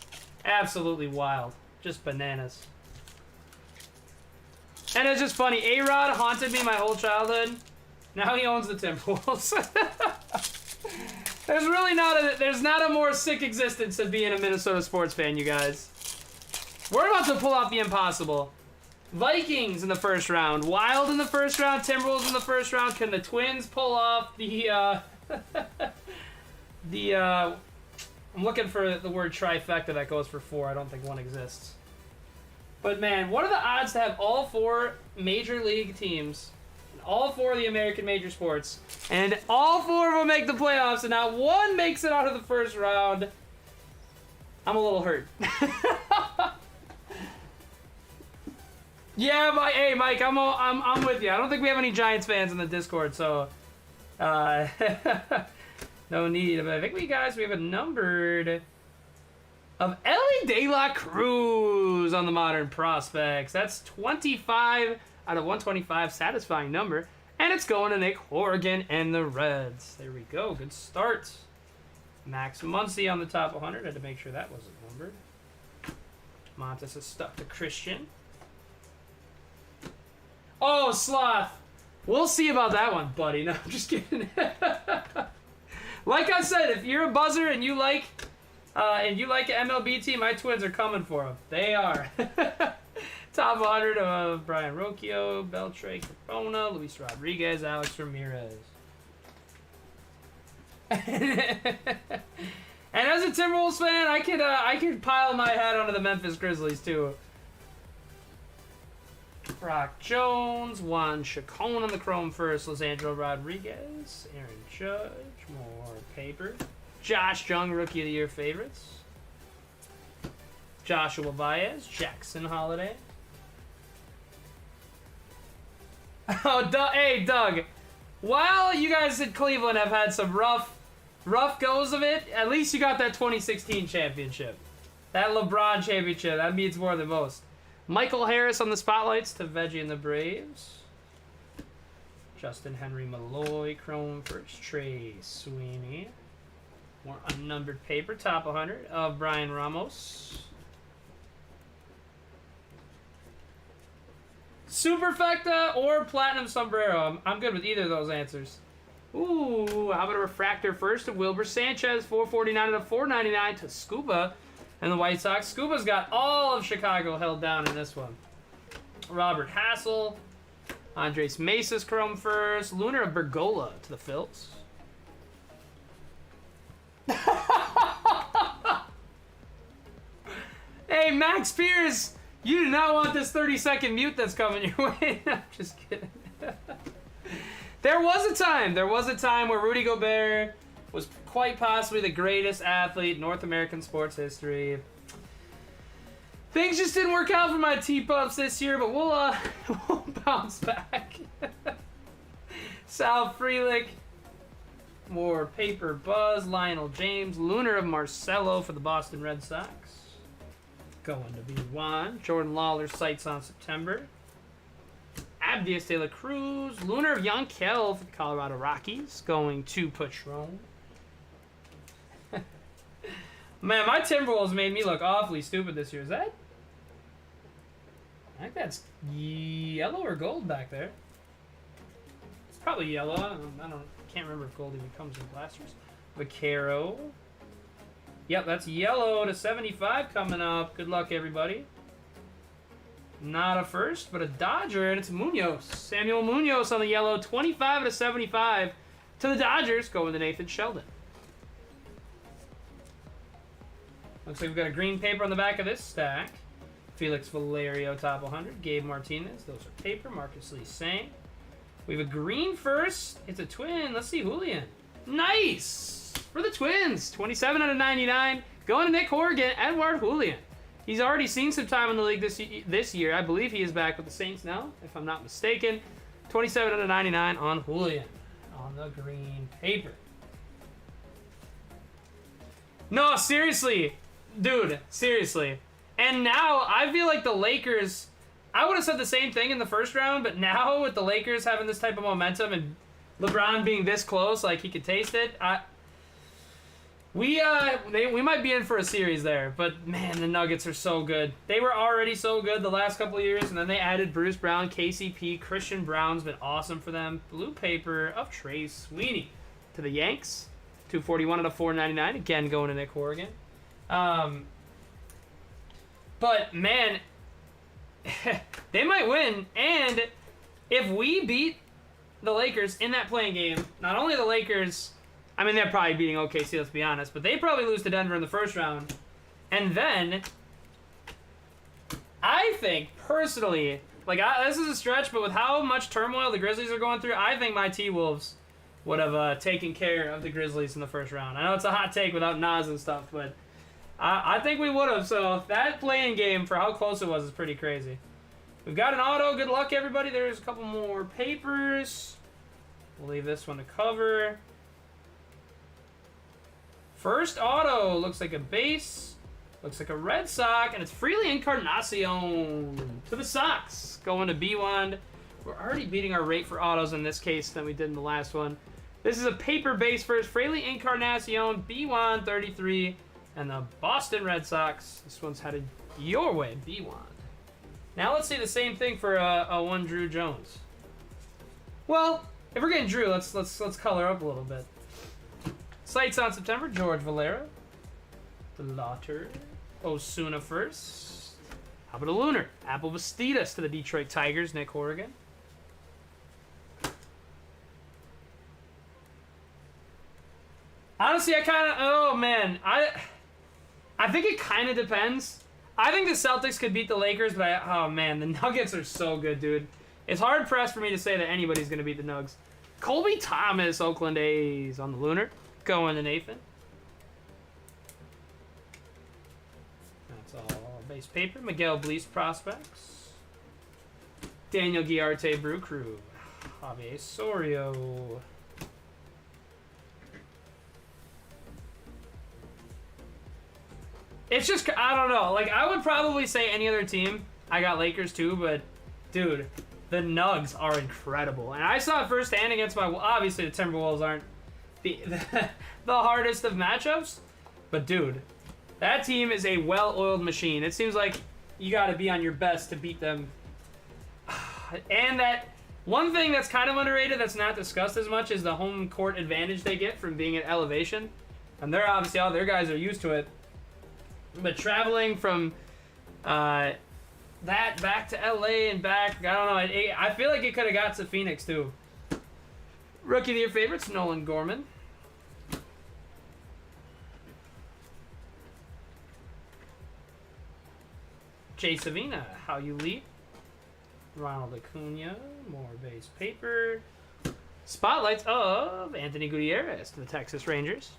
Absolutely wild. Just bananas. And it's just funny, A-Rod haunted me my whole childhood. Now he owns the Timberwolves. There's not a more sick existence than being a Minnesota sports fan, you guys. We're about to pull off the impossible. Vikings in the first round, Wild in the first round, Timberwolves in the first round. Can the Twins pull off the I'm looking for the word trifecta that goes for 4. I don't think one exists. But man, what are the odds to have all 4 major league teams, all 4 of the American major sports, and all 4 of them make the playoffs, and not one makes it out of the first round? I'm a little hurt. Yeah, hey Mike, I'm with you. I don't think we have any Giants fans in the Discord, so no need. But I think we have a numbered of Ellie De La Cruz on the Modern Prospects. That's 25 out of 125, satisfying number, and it's going to Nick Horgan and the Reds. There we go, good start. Max Muncy on the top 100. Had to make sure that wasn't numbered. Montes is stuck to Christian. Oh, Sloth. We'll see about that one, buddy. No, I'm just kidding. Like I said, if you're a buzzer and you like an MLB team, my Twins are coming for them. They are. Top 100 of Brian Rocchio, Beltre Carmona, Luis Rodriguez, Alex Ramirez. And as a Timberwolves fan, I could pile my hat onto the Memphis Grizzlies too. Brock Jones, Juan Chacon on the chrome first, Lisandro Rodriguez, Aaron Judge, more paper. Josh Jung, Rookie of the Year favorites. Joshua Baez, Jackson Holiday. Oh, hey, Doug. While you guys in Cleveland have had some rough goes of it, at least you got that 2016 championship. That LeBron championship, that means more than most. Michael Harris on the spotlights to Veggie and the Braves. Justin Henry Malloy, chrome first. Trey Sweeney. More unnumbered paper, top 100 of Brian Ramos. Superfecta or Platinum Sombrero. I'm good with either of those answers. Ooh, how about a refractor first of Wilbur Sanchez, 449 out of 499 to Scuba and the White Sox. Scuba's got all of Chicago held down in this one. Robert Hassel, Andres Mesa's chrome first, Lunar of Bergola to the Phils. Hey, Max Pierce, you do not want this 30-second mute that's coming your way. I'm just kidding. There was a time where Rudy Gobert was quite possibly the greatest athlete in North American sports history. Things just didn't work out for my T-Pups this year, but we'll bounce back. Sal Frelick, more paper buzz, Lionel James, Lunar of Marcelo for the Boston Red Sox. Going to be Juan. Jordan Lawler's sights on September. Abdias De La Cruz, Lunar of Yankel for the Colorado Rockies, going to Patron. Man, my Timberwolves made me look awfully stupid this year. Is that? I think that's yellow or gold back there. It's probably yellow. Can't remember if gold even comes in blasters. Vaquero. Yep, that's yellow to 75 coming up. Good luck, everybody. Not a first, but a Dodger, and it's Munoz. Samuel Munoz on the yellow, 25 out of 75 to the Dodgers, going to Nathan Sheldon. Looks like we've got a green paper on the back of this stack. Felix Valerio, top 100. Gabe Martinez, those are paper. Marcus Lee Sang. We have a green first. It's a twin. Let's see, Julian. Nice! For the Twins, 27 out of 99. Going to Nick Horgan, Edward Julian. He's already seen some time in the league this year. I believe he is back with the Saints now, if I'm not mistaken. 27 out of 99 on Julian on the green paper. No, seriously. Dude, seriously. And now, I feel like the Lakers... I would have said the same thing in the first round, but now with the Lakers having this type of momentum and LeBron being this close, like he could taste it, we might be in for a series there. But, man, the Nuggets are so good. They were already so good the last couple of years, and then they added Bruce Brown, KCP, Christian Brown's been awesome for them. Blue paper of Trey Sweeney to the Yanks. 241 out of 499. Again, going to Nick Horrigan. But, man, they might win. And if we beat the Lakers in that playing game, not only the Lakers, I mean, they're probably beating OKC, let's be honest, but they probably lose to Denver in the first round. And then, I think, personally, like, this is a stretch, but with how much turmoil the Grizzlies are going through, I think my T-Wolves would have taken care of the Grizzlies in the first round. I know it's a hot take without Nas and stuff, but I think we would have. So that playing game, for how close it was, is pretty crazy. We've got an auto. Good luck, everybody. There's a couple more papers. We'll leave this one to cover. First auto looks like a base. Looks like a Red Sox, and it's Freely Encarnacion to the Sox. Going to B1. We're already beating our rate for autos in this case than we did in the last one. This is a paper base first. Freely Encarnacion, B1, 33. And the Boston Red Sox. This one's headed your way, B1. Now let's see the same thing for a one Drew Jones. Well, if we're getting Drew, let's color up a little bit. Sights on September, George Valera. The Lauter. Osuna first. How about a Lunar? Apple Bastidas to the Detroit Tigers, Nick Horrigan. Honestly, oh man, I think it kind of depends. I think the Celtics could beat the Lakers, but oh man, the Nuggets are so good, dude. It's hard pressed for me to say that anybody's going to beat the Nugs. Colby Thomas, Oakland A's on the Lunar. Going to Nathan. That's all base paper. Miguel Bleece prospects. Daniel Giarte Brew Crew. Javier Sorio. It's just, I don't know. Like, I would probably say any other team. I got Lakers too, but, dude, the Nugs are incredible. And I saw it firsthand against obviously the Timberwolves aren't the hardest of matchups. But, dude, that team is a well-oiled machine. It seems like you got to be on your best to beat them. And that one thing that's kind of underrated that's not discussed as much is the home court advantage they get from being at elevation. And they're obviously, all their guys are used to it. But traveling from that back to LA and back, I don't know. I feel like it could have got to Phoenix too. Rookie of the Year favorites, Nolan Gorman. Jay Savina, How You Lead. Ronald Acuna, more base paper. Spotlights of Anthony Gutierrez to the Texas Rangers.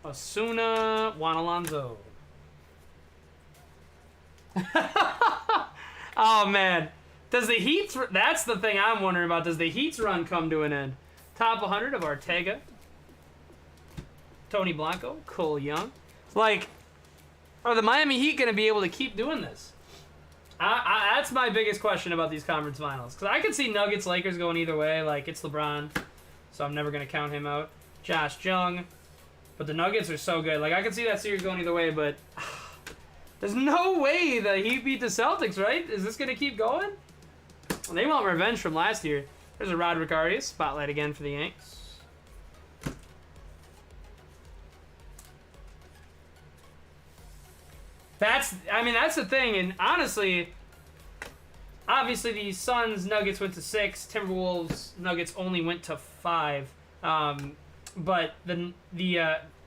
Osuna, Juan Alonso. Oh, man. Does the Heat's... That's the thing I'm wondering about. Does the Heat's run come to an end? Top 100 of Ortega. Tony Blanco. Cole Young. Like, are the Miami Heat going to be able to keep doing this? That's my biggest question about these conference finals. Because I could see Nuggets, Lakers going either way. Like, it's LeBron. So I'm never going to count him out. Josh Jung. But the Nuggets are so good. Like, I can see that series going either way, but there's no way the Heat beat the Celtics, right? Is this going to keep going? Well, they want revenge from last year. There's a Rod Ricarius. Spotlight again for the Yanks. That's the thing. And honestly, obviously the Suns, Nuggets went to 6. Timberwolves, Nuggets only went to 5. But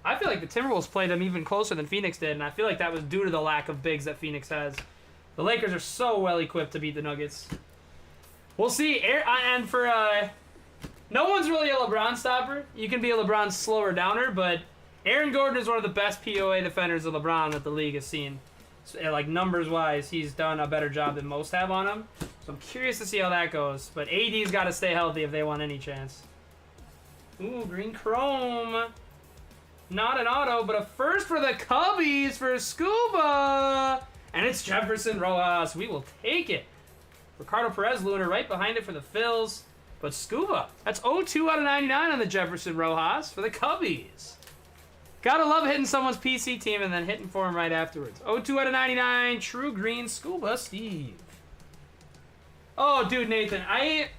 I feel like the Timberwolves played them even closer than Phoenix did, and I feel like that was due to the lack of bigs that Phoenix has. The Lakers are so well equipped to beat the Nuggets. We'll see. And for no one's really a LeBron stopper. You can be a LeBron slower downer, but Aaron Gordon is one of the best POA defenders of LeBron that the league has seen. So, like, numbers-wise, he's done a better job than most have on him. So I'm curious to see how that goes. But AD's got to stay healthy if they want any chance. Ooh, green chrome. Not an auto, but a first for the Cubbies for Scuba. And it's Jefferson Rojas. We will take it. Ricardo Perez Lunar right behind it for the Phils. But Scuba, that's 0-2 out of 99 on the Jefferson Rojas for the Cubbies. Gotta love hitting someone's PC team and then hitting for him right afterwards. 0-2 out of 99, true green Scuba Steve. Oh, dude, Nathan, I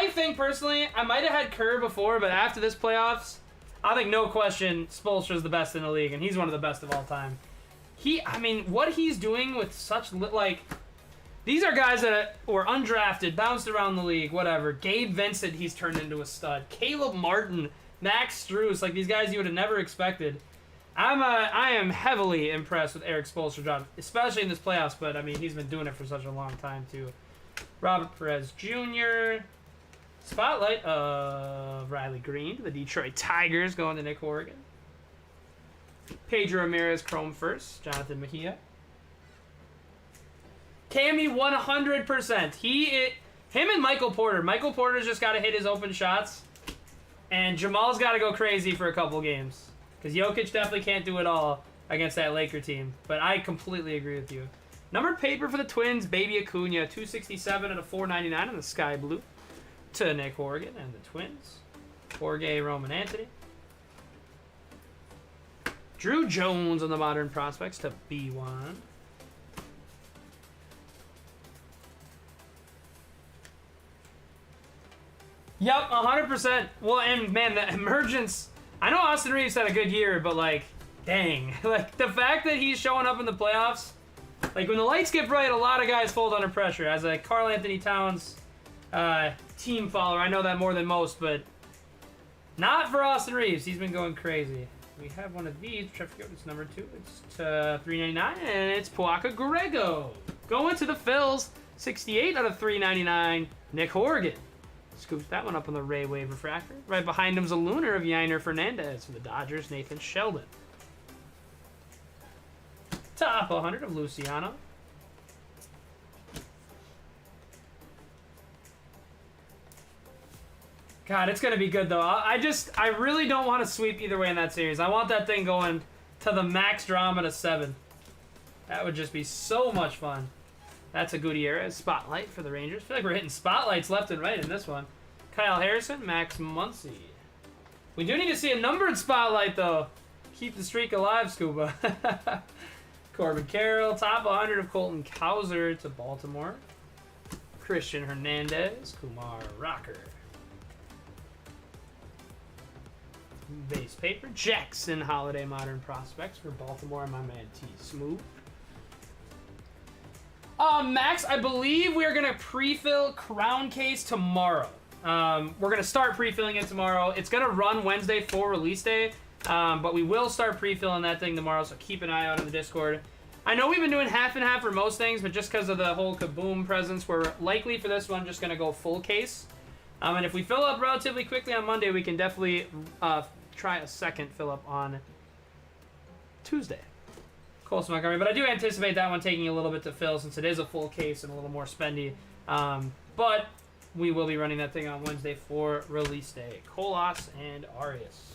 think personally, I might have had Kerr before, but after this playoffs, I think no question Spoelstra's the best in the league, and he's one of the best of all time. I mean, what he's doing with such, like, these are guys that were undrafted, bounced around the league, whatever. Gabe Vincent, he's turned into a stud. Caleb Martin, Max Strus, like these guys you would have never expected. I am heavily impressed with Eric Spoelstra's job, especially in this playoffs, but I mean, he's been doing it for such a long time, too. Robert Perez Jr. Spotlight of Riley Green to the Detroit Tigers going to Nick Horrigan. Pedro Ramirez Chrome first. Jonathan Mejia. Cammy 100%. Him and Michael Porter. Michael Porter's just got to hit his open shots. And Jamal's got to go crazy for a couple games. Because Jokic definitely can't do it all against that Laker team. But I completely agree with you. Numbered paper for the Twins. Baby Acuna. 267 out of 499 on the Sky Blue. To Nick Horrigan and the Twins. Jorge Roman Anthony. Drew Jones on the Modern Prospects to B1. Yep, 100%. Well, and man, the emergence. I know Austin Reeves had a good year, but like, dang. Like, the fact that he's showing up in the playoffs, like, when the lights get bright, a lot of guys fold under pressure. As a Karl Anthony Towns team follower, I know that more than most, but not for Austin Reeves. He's been going crazy. We have one of these, which I forget it's number 2. It's $3.99, and it's Puaka Grego. Going to the Phils, 68 out of 399. Nick Horrigan scoops that one up on the Ray Wave Refractor. Right behind him's a Lunar of Yainer Fernandez for the Dodgers, Nathan Sheldon. Top 100 of Luciano. God, it's going to be good, though. I really don't want to sweep either way in that series. I want that thing going to the max drama to 7. That would just be so much fun. That's a Gutierrez spotlight for the Rangers. I feel like we're hitting spotlights left and right in this one. Kyle Harrison, Max Muncy. We do need to see a numbered spotlight, though. Keep the streak alive, Scuba. Corbin Carroll, top 100 of Colton Cowser to Baltimore. Christian Hernandez, Kumar Rocker. Base paper, Jackson Holiday Modern Prospects for Baltimore, my man T. Smooth. Max, I believe we are going to pre-fill Crown Case tomorrow. We're going to start pre-filling it tomorrow. It's going to run Wednesday for release day, but we will start pre-filling that thing tomorrow, so keep an eye out on the Discord. I know we've been doing half and half for most things, but just because of the whole Kaboom presence, we're likely for this one just going to go full case. And if we fill up relatively quickly on Monday, we can definitely try a second fill up on Tuesday. Colson Montgomery, but I do anticipate that one taking a little bit to fill since it is a full case and a little more spendy. But we will be running that thing on Wednesday for release day. Colas and Arias.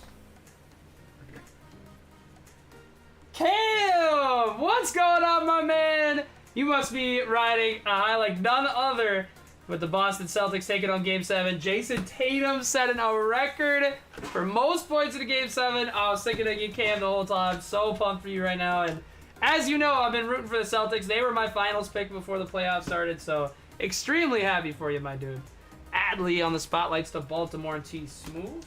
Cam! What's going on, my man? You must be riding a high like none other with the Boston Celtics taking on Game 7. Jason Tatum setting a record for most points in the Game 7. I was thinking of you, Cam, the whole time. So pumped for you right now. And as you know, I've been rooting for the Celtics. They were my finals pick before the playoffs started, so extremely happy for you, my dude. Adley on the spotlights to Baltimore and T. Smooth.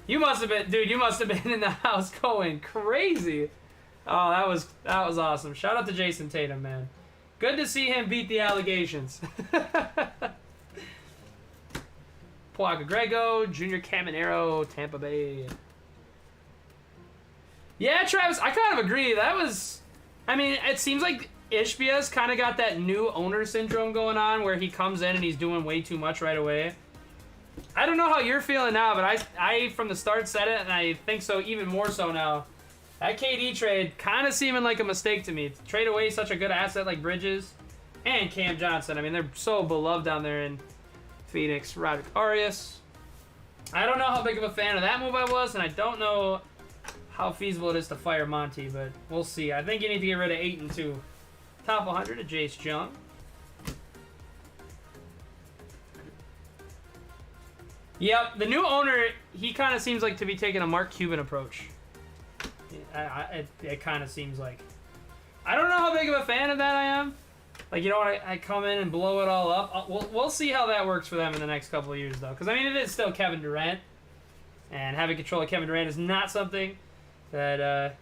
You must have been, dude, you must have been in the house going crazy. Oh, that was awesome. Shout out to Jason Tatum, man. Good to see him beat the allegations. Puaka Grego, Junior Caminero, Tampa Bay. Yeah, Travis, I kind of agree. That was, I mean, it seems like Ishbia's kind of got that new owner syndrome going on where he comes in and he's doing way too much right away. I don't know how you're feeling now, but I from the start said it, and I think so even more so now. That KD trade kind of seeming like a mistake to me. To trade away such a good asset like Bridges and Cam Johnson. I mean, they're so beloved down there in Phoenix. Roderick Arias. I don't know how big of a fan of that move I was, and I don't know how feasible it is to fire Monty, but we'll see. I think you need to get rid of 8 and 2. Top 100 to Jace Jung. Yep, the new owner, he kind of seems like to be taking a Mark Cuban approach. It kind of seems like. I don't know how big of a fan of that I am. Like, you know, I come in and blow it all up. We'll see how that works for them in the next couple of years, though. Because, I mean, it is still Kevin Durant. And having control of Kevin Durant is not something that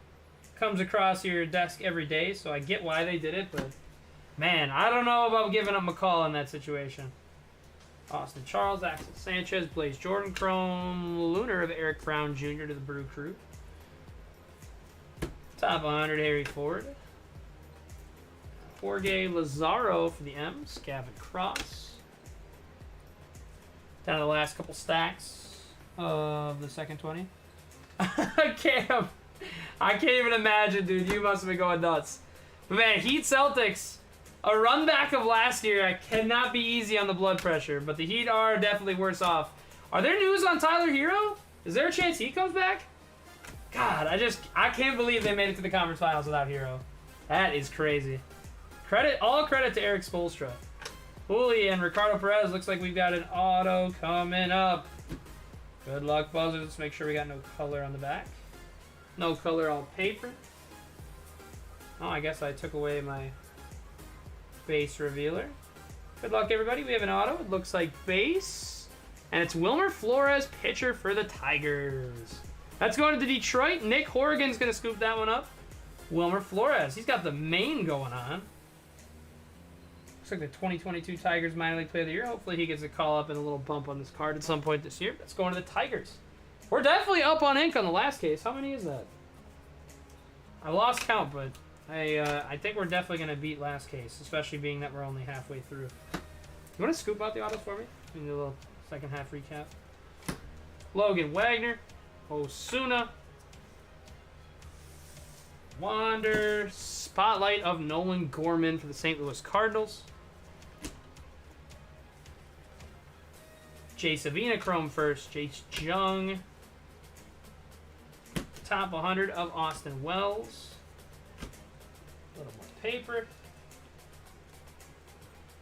comes across your desk every day. So I get why they did it. But, man, I don't know about giving up McCall in that situation. Austin Charles, Axel Sanchez, Blaze Jordan Chrome, Lunar of Eric Brown Jr. to the Brew Crew. Top 100, Harry Ford. Jorge Lazaro for the M's. Gavin Cross. Down to the last couple stacks of the second 20. I can't even imagine, dude. You must have been going nuts. But man, Heat Celtics. A run back of last year. I cannot be easy on the blood pressure, but the Heat are definitely worse off. Are there news on Tyler Hero? Is there a chance he comes back? God, I can't believe they made it to the conference finals without Hero. That is crazy. All credit to Eric Spoelstra. Hooli and Ricardo Perez. Looks like we've got an auto coming up. Good luck, buzzers. Let's make sure we got no color on the back. No color all paper. Oh, I guess I took away my base revealer. Good luck, everybody. We have an auto. It looks like base. And it's Wilmer Flores, pitcher for the Tigers. That's going to Detroit. Nick Horrigan's going to scoop that one up. Wilmer Flores. He's got the main going on. Looks like the 2022 Tigers Minor League Player of the Year. Hopefully he gets a call up and a little bump on this card at some point this year. That's going to the Tigers. We're definitely up on ink on the last case. How many is that? I lost count, but I think we're definitely going to beat last case, especially being that we're only halfway through. You want to scoop out the autos for me? Do a little second half recap. Logan Wagner. Osuna. Wander. Spotlight of Nolan Gorman for the St. Louis Cardinals. Jay Savina Chrome first. Jace Jung. Top 100 of Austin Wells. A little more paper.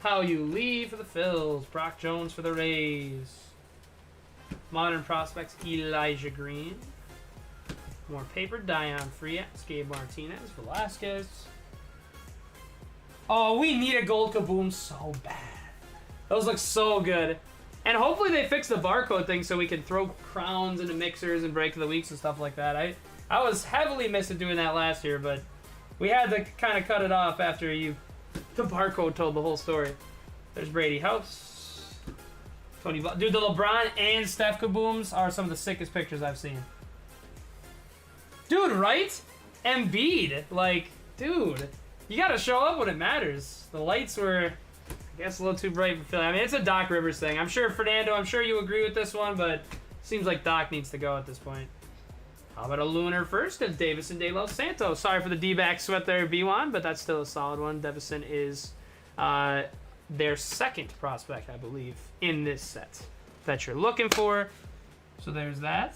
How You Lee for the Phils. Brock Jones for the Rays. Modern Prospects, Elijah Green. More paper, Dion Frias, Gabe Martinez, Velasquez. Oh, we need a gold kaboom so bad. Those look so good. And hopefully they fix the barcode thing so we can throw crowns into mixers and break of the weeks and stuff like that. I was heavily missing doing that last year, but we had to kind of cut it off after the barcode told the whole story. There's Brady House. Dude, the LeBron and Steph kabooms are some of the sickest pictures I've seen. Dude, right? Embiid. Like, dude, you got to show up when it matters. The lights were, I guess, a little too bright for Philly. I mean, it's a Doc Rivers thing. I'm sure, Fernando, you agree with this one, but seems like Doc needs to go at this point. How about a Lunar first of Davison De Los Santos? Sorry for the D-back sweat there, B1, but that's still a solid one. Davison is their second prospect, I believe, in this set that you're looking for. So there's that.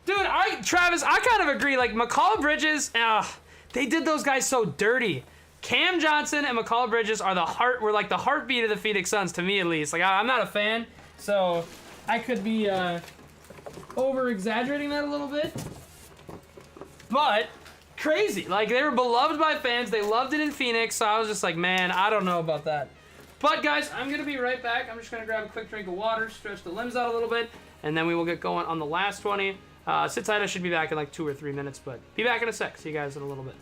Dude, Travis, I kind of agree. Like, McCall Bridges, they did those guys so dirty. Cam Johnson and McCall Bridges are the heartbeat of the Phoenix Suns, to me at least. Like, I'm not a fan, so I could be over-exaggerating that a little bit. But crazy. Like, they were beloved by fans. They loved it in Phoenix, so I was just like, man, I don't know about that. But, guys, I'm going to be right back. I'm just going to grab a quick drink of water, stretch the limbs out a little bit, and then we will get going on the last 20. Sit tight. I should be back in like 2 or 3 minutes, but be back in a sec. See you guys in a little bit.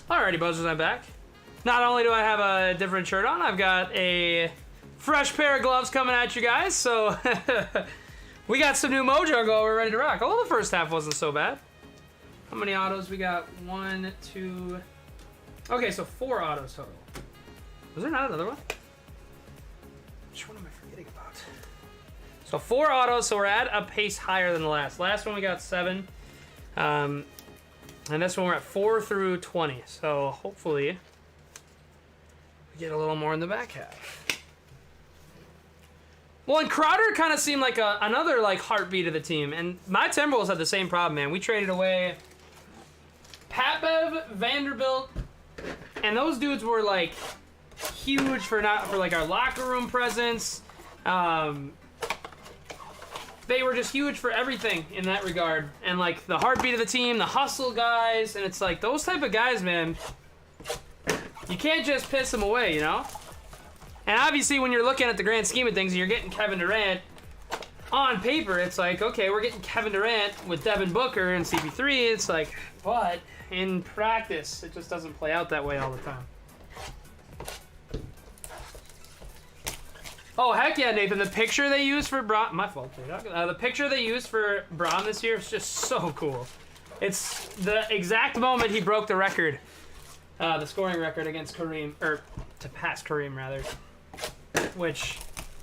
Alrighty, Buzzers, I'm back. Not only do I have a different shirt on, I've got a fresh pair of gloves coming at you guys, so we got some new mojo going. We're ready to rock. Although the first half wasn't so bad. How many autos we got? 1, 2... Okay, so 4 autos total. Was there not another one? Which one am I forgetting about? So 4 autos, so we're at a pace higher than the last. Last one we got 7. And this one we're at 4 through 20. So hopefully we get a little more in the back half. Well, and Crowder kind of seemed like another like heartbeat of the team. And my Timberwolves had the same problem, man. We traded away Pat Bev, Vanderbilt, and those dudes were like huge for like our locker room presence. They were just huge for everything in that regard. And like the heartbeat of the team, the hustle guys, and it's like those type of guys, man, you can't just piss them away, you know? And obviously when you're looking at the grand scheme of things and you're getting Kevin Durant, on paper it's like, okay, we're getting Kevin Durant with Devin Booker and CP3. It's like, but in practice, it just doesn't play out that way all the time. Oh, heck yeah, Nathan. The picture they used for Braun... My fault, dude. The picture they used for Braun this year is just so cool. It's the exact moment he broke the record. The scoring record against Kareem. Or, to pass Kareem, rather. Which,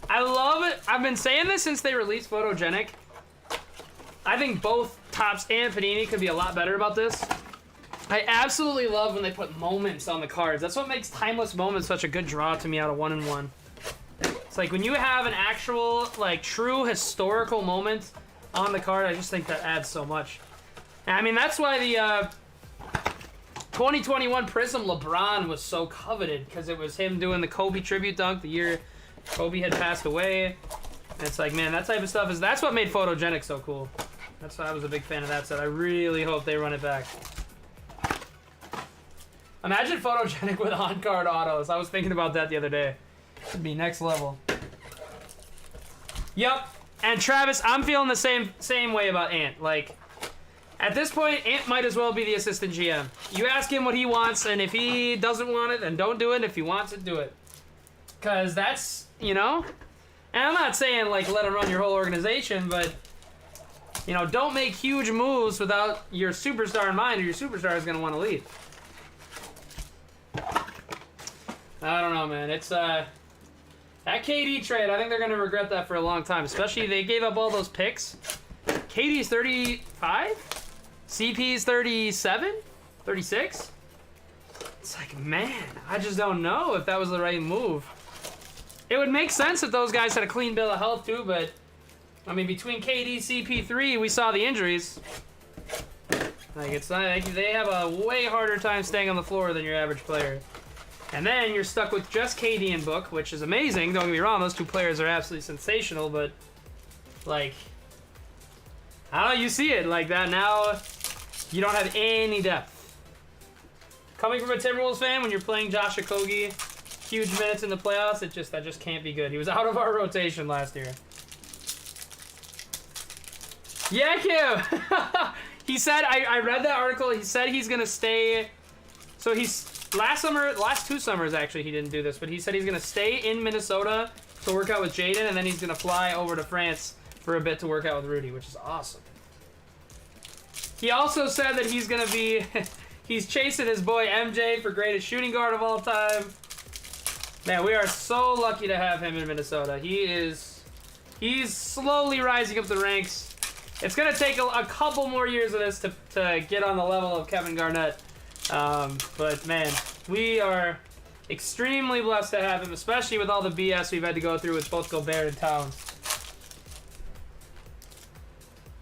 I love it. I've been saying this since they released Photogenic. I think both Topps and Panini could be a lot better about this. I absolutely love when they put moments on the cards. That's what makes Timeless Moments such a good draw to me out of 1-in-1. It's like when you have an actual, like, true historical moment on the card, I just think that adds so much. And, I mean, that's why the 2021 Prism LeBron was so coveted, because it was him doing the Kobe tribute dunk the year Kobe had passed away. And it's like, man, that type of stuff that's what made Photogenic so cool. That's why I was a big fan of that set. I really hope they run it back. Imagine Photogenic with on-card autos. I was thinking about that the other day. It'd be next level. Yep. And Travis, I'm feeling the same way about Ant. Like, at this point, Ant might as well be the assistant GM. You ask him what he wants, and if he doesn't want it, then don't do it. If he wants it, do it. Because that's, you know? And I'm not saying, like, let him run your whole organization, but, you know, don't make huge moves without your superstar in mind, or your superstar is going to want to leave. I don't know, man. It's, that KD trade, I think they're going to regret that for a long time. Especially, they gave up all those picks. KD's 35? CP's 37? 36? It's like, man, I just don't know if that was the right move. It would make sense if those guys had a clean bill of health, too, but, I mean, between KD, CP3, we saw the injuries. Like, it's not, like, they have a way harder time staying on the floor than your average player. And then you're stuck with just KD and Book, which is amazing. Don't get me wrong, those two players are absolutely sensational, but, like, I don't know, you see it like that now. You don't have any depth. Coming from a Timberwolves fan, when you're playing Josh Okogie, huge minutes in the playoffs, that just can't be good. He was out of our rotation last year. Yeah, Kim! He said, I read that article, he said he's gonna stay, so he's, last 2 summers actually he didn't do this, but he said he's gonna stay in Minnesota to work out with Jaden, and then he's gonna fly over to France for a bit to work out with Rudy, which is awesome. He also said that he's gonna be, he's chasing his boy MJ for greatest shooting guard of all time. Man, we are so lucky to have him in Minnesota. He's slowly rising up the ranks. It's gonna take a couple more years of this to get on the level of Kevin Garnett. But man, we are extremely blessed to have him, especially with all the BS we've had to go through with both Gobert and Towns.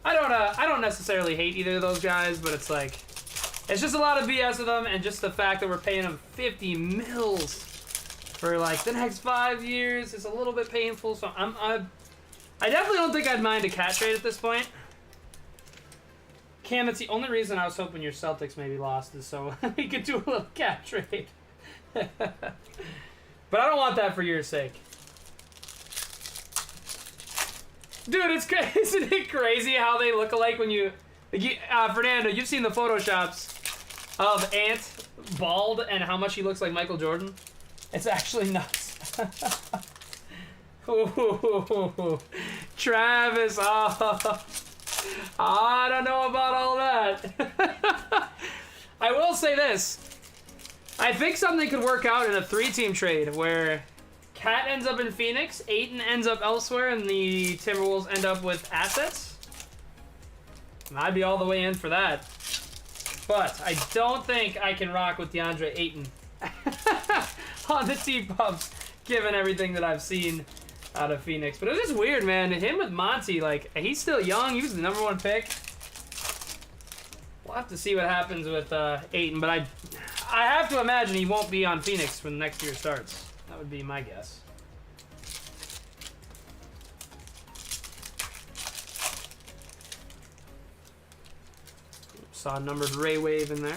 I don't necessarily hate either of those guys, but it's like, it's just a lot of BS with them, and just the fact that we're paying them 50 mils for like the next 5 years is a little bit painful. So I definitely don't think I'd mind a cat trade at this point. Cam, that's the only reason I was hoping your Celtics maybe lost is so we could do a little cat trade. But I don't want that for your sake. Dude, isn't it crazy how they look alike when you... Fernando, you've seen the photoshops of Ant, bald and how much he looks like Michael Jordan? It's actually nuts. Ooh, Travis, oh, I don't know about all that. I will say this. I think something could work out in a 3-team trade where Cat ends up in Phoenix, Ayton ends up elsewhere, and the Timberwolves end up with assets. And I'd be all the way in for that. But I don't think I can rock with DeAndre Ayton on the T-Pubs, given everything that I've seen out of Phoenix. But it was just weird, man. Him with Monty, like, he's still young. He was the #1 pick. We'll have to see what happens with Ayton, but I have to imagine he won't be on Phoenix when next year starts. That would be my guess. Saw a numbered Ray Wave in there.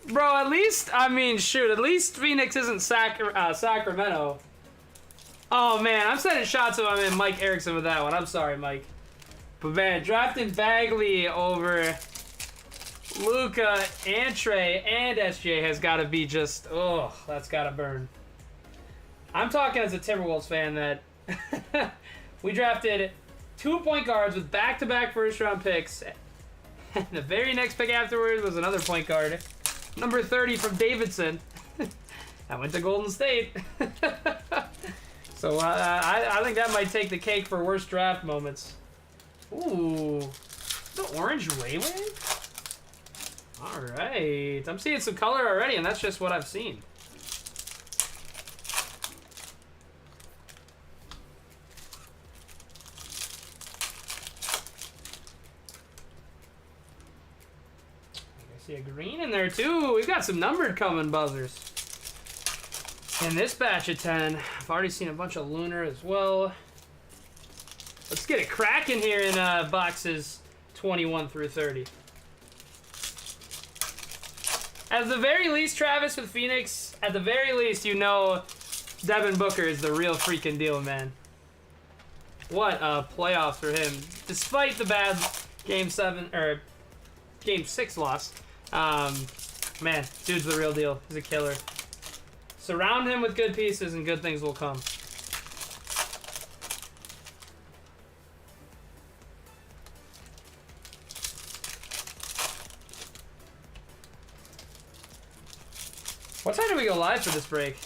Bro, at least, I mean, shoot, at least Phoenix isn't Sacramento. Oh, man, I'm sending shots of him and Mike Erickson with that one. I'm sorry, Mike. But, man, drafting Bagley over Luka and Trey and SJ has got to be just, oh, that's got to burn. I'm talking as a Timberwolves fan that we drafted 2 point guards with back-to-back first-round picks. The very next pick afterwards was another point guard. Number 30 from Davidson. That went to Golden State. So I think that might take the cake for worst draft moments. Ooh. The orange Ray Wave? Alright. I'm seeing some color already, and that's just what I've seen. See a green in there too. We've got some numbered coming buzzers. In this batch of 10, I've already seen a bunch of lunar as well. Let's get it cracking here in boxes 21 through 30. At the very least, Travis with Phoenix, at the very least, you know Devin Booker is the real freaking deal, man. What a playoff for him. Despite the bad Game 6 loss. Man, dude's the real deal. He's a killer. Surround him with good pieces and good things will come. What time do we go live for this break?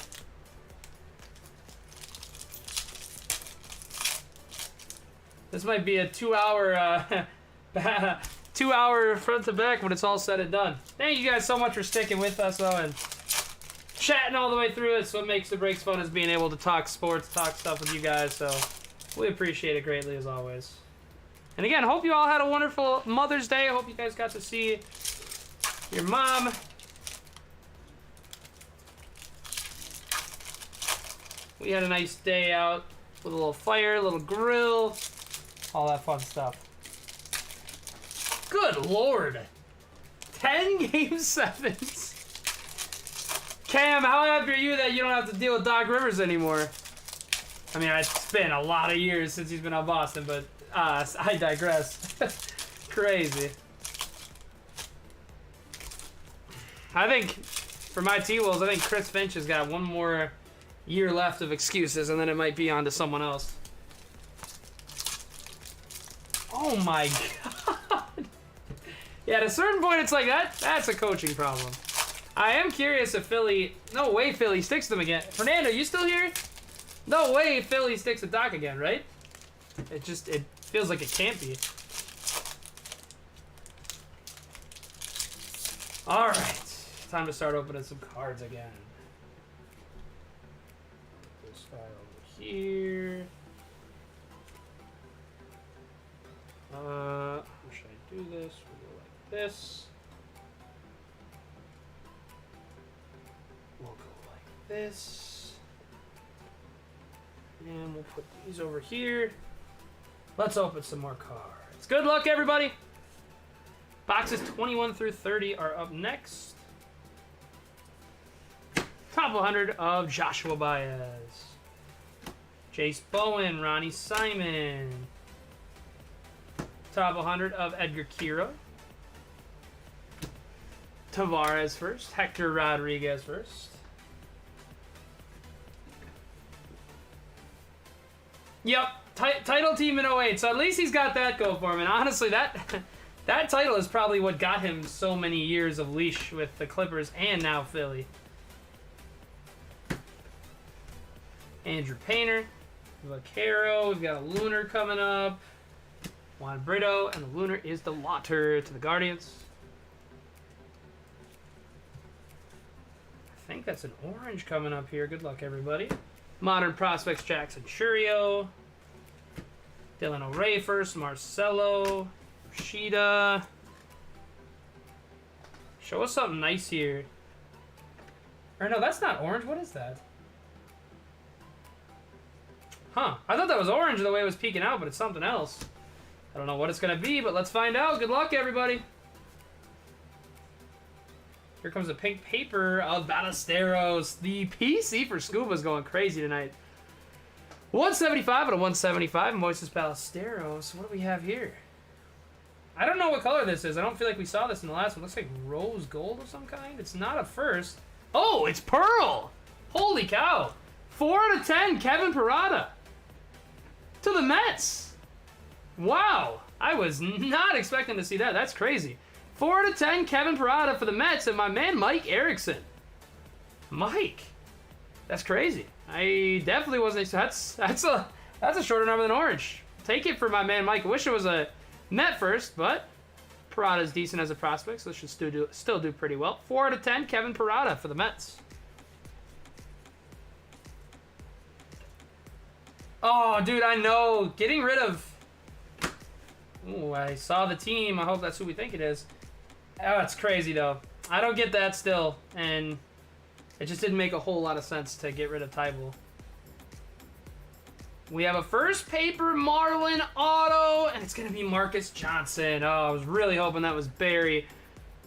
This might be a 2-hour 2-hour front to back when it's all said and done. Thank you guys so much for sticking with us, though, and chatting all the way through. It's what makes the breaks fun, is being able to talk sports, talk stuff with you guys, so we appreciate it greatly, as always. And again, hope you all had a wonderful Mother's Day. I hope you guys got to see your mom. We had a nice day out with a little fire, a little grill, all that fun stuff. Good Lord. 10 Game 7s. Cam, how happy are you that you don't have to deal with Doc Rivers anymore? I mean, it's been a lot of years since he's been on Boston, but I digress. Crazy. I think, for my T-Wolves, I think Chris Finch has got one more year left of excuses, and then it might be on to someone else. Oh my God. Yeah, at a certain point, it's like, that's a coaching problem. I am curious if Philly... No way Philly sticks them again. Fernando, you still here? No way Philly sticks with Doc again, right? It feels like it can't be. Alright. Time to start opening some cards again. This guy over here. How should I do this? We'll go like this. We'll go like this. And we'll put these over here. Let's open some more cards. Good luck, everybody. Boxes 21 through 30 are up next. Top 100 of Joshua Baez. Chase Bowen, Ronnie Simon. Top 100 of Edgar Kiro. Tavares first. Hector Rodriguez first. Yep, title team in 08. So at least he's got that go for him. And honestly, that title is probably what got him so many years of leash with the Clippers and now Philly. Andrew Painter. Vaquero. We've got a Lunar coming up. Juan Brito. And the Lunar is the Lauter to the Guardians. I think that's an orange coming up here. Good luck, everybody. Modern Prospects, Jackson Churio. Dylan O'Ray first. Marcelo. Rashida. Show us something nice here. Or no, that's not orange. What is that? Huh. I thought that was orange the way it was peeking out, but it's something else. I don't know what it's going to be, but let's find out. Good luck, everybody. Here comes a pink paper of Ballesteros. The PC for Scuba's going crazy tonight. 175 out of 175. Moises Ballesteros. What do we have here? I don't know what color this is. I don't feel like we saw this in the last one. Looks like rose gold of some kind. It's not a first. Oh, it's pearl. Holy cow. 4 out of 10, Kevin Parada. To the Mets. Wow. I was not expecting to see that. That's crazy. 4 out of 10, Kevin Parada for the Mets, and my man Mike Erickson. Mike, that's crazy. I definitely wasn't. That's a shorter number than orange. Take it for my man Mike. I wish it was a Met first, but Parada's decent as a prospect, so should still do pretty well. 4 out of 10, Kevin Parada for the Mets. Oh, dude, I know. Getting rid of. Ooh, I saw the team. I hope that's who we think it is. Oh, it's crazy, though. I don't get that still, and it just didn't make a whole lot of sense to get rid of Tybull. We have a first paper Marlin auto, and it's going to be Marcus Johnson. Oh, I was really hoping that was Barry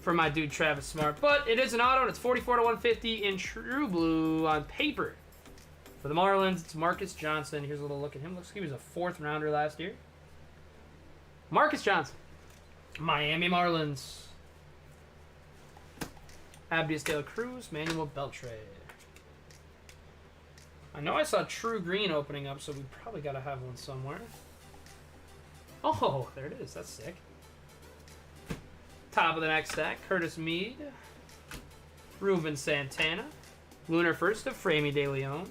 for my dude Travis Smart, but it is an auto, and it's 44 to 150 in true blue on paper. For the Marlins, it's Marcus Johnson. Here's a little look at him. Looks like he was a 4th rounder last year. Marcus Johnson. Miami Marlins. Abdias De La Cruz, Manuel Beltre. I know I saw True Green opening up, so we probably got to have one somewhere. Oh, there it is. That's sick. Top of the next stack, Curtis Mead. Ruben Santana. Lunar first of Framey De Leon.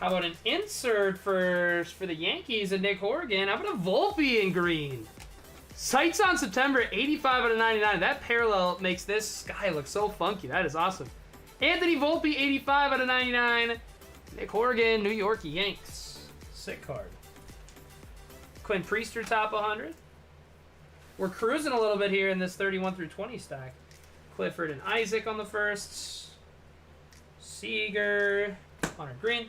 How about an insert for the Yankees and Nick Horgan? How about a Volpe in green? Sights on September, 85 out of 99. That parallel makes this sky look so funky. That is awesome. Anthony Volpe, 85 out of 99. Nick Horgan, New York Yanks. Sick card. Quinn Priester, top 100. We're cruising a little bit here in this 31 through 20 stack. Clifford and Isaac on the firsts. Seager, Hunter Green.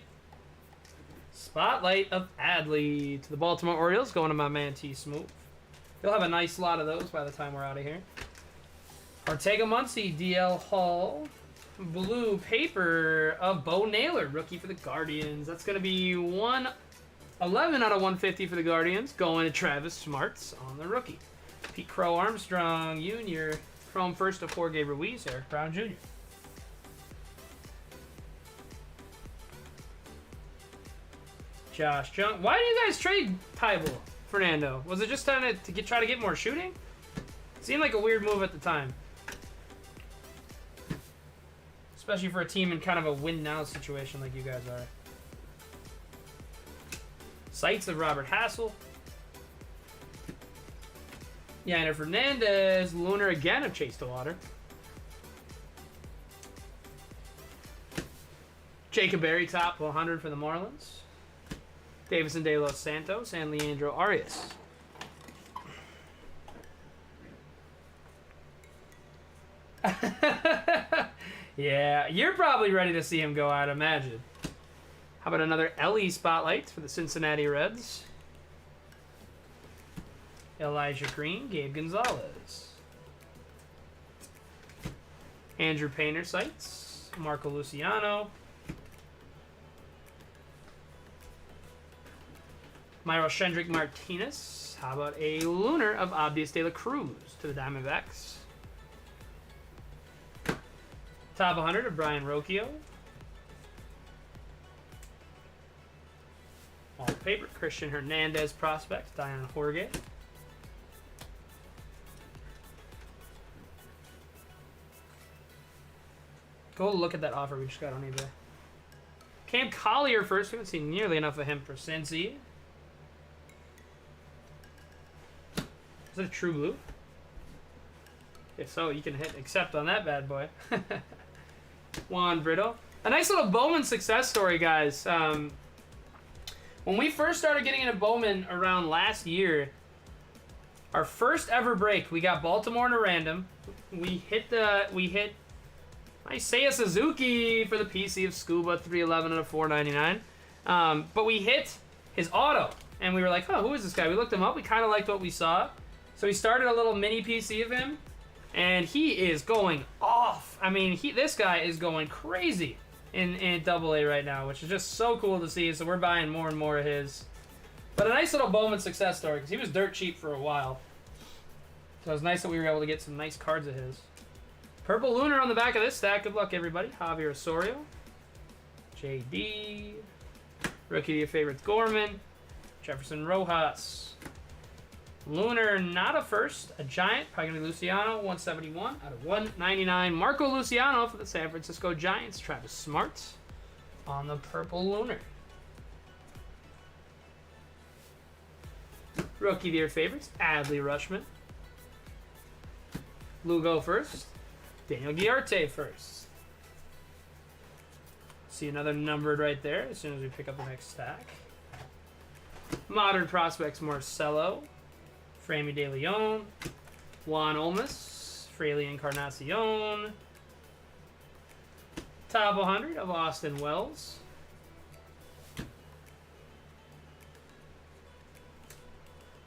Spotlight of Adley to the Baltimore Orioles, going to my man T Smooth. You'll have a nice lot of those by the time we're out of here. Ortega Muncy, DL Hall. Blue paper of Bo Naylor, rookie for the Guardians. That's going to be 111 out of 150 for the Guardians, going to Travis Smarts on the rookie. Pete Crow Armstrong Jr. Chrome first of Jorge Ruiz, Eric Brown Jr. Josh Jung. Why do you guys trade Tybull, Fernando? Was it just trying to try to get more shooting? Seemed like a weird move at the time. Especially for a team in kind of a win-now situation like you guys are. Sights of Robert Hassel. Yainer Fernandez. Lunar again of Chase DeWater. Jacob Berry, top 100 for the Marlins. Davison De Los Santos and Leandro Arias. Yeah, you're probably ready to see him go, I'd imagine. How about another Ellie spotlight for the Cincinnati Reds? Elijah Green, Gabe Gonzalez. Andrew Painter sites, Marco Luciano. Myro Shendrick Martinez. How about a Lunar of Abdias De La Cruz to the Diamondbacks? Top 100 of Brian Rocchio. All paper, Christian Hernandez prospect, Diana Jorge. Go look at that offer we just got on eBay. Cam Collier first. We haven't seen nearly enough of him for Cincy. Is it a true blue? If so, you can hit accept on that bad boy. Juan Brito. A nice little Bowman success story, guys. When we first started getting into Bowman around last year, our first ever break, we got Baltimore in a random. We hit Isaiah Suzuki for the PC of Scuba, 311 and a 499. But we hit his auto, and we were like, oh, who is this guy? We looked him up. We kind of liked what we saw. So we started a little mini PC of him, and he is going off. I mean, this guy is going crazy in AA right now, which is just so cool to see. So we're buying more and more of his. But a nice little Bowman success story, because he was dirt cheap for a while. So it was nice that we were able to get some nice cards of his. Purple Lunar on the back of this stack. Good luck, everybody. Javier Osorio. JD. Rookie of your favorites, Gorman. Jefferson Rojas. Lunar, not a first. A Giant. Probably going to be Luciano. 171 out of 199. Marco Luciano for the San Francisco Giants. Travis Smart on the Purple Lunar. Rookie of your favorites, Adley Rutschman. Lugo first. Daniel Guillarte first. See another numbered right there as soon as we pick up the next stack. Modern Prospects, Marcelo. Frammy De Leon. Juan Olmes. Fraley Encarnacion. Top 100 of Austin Wells.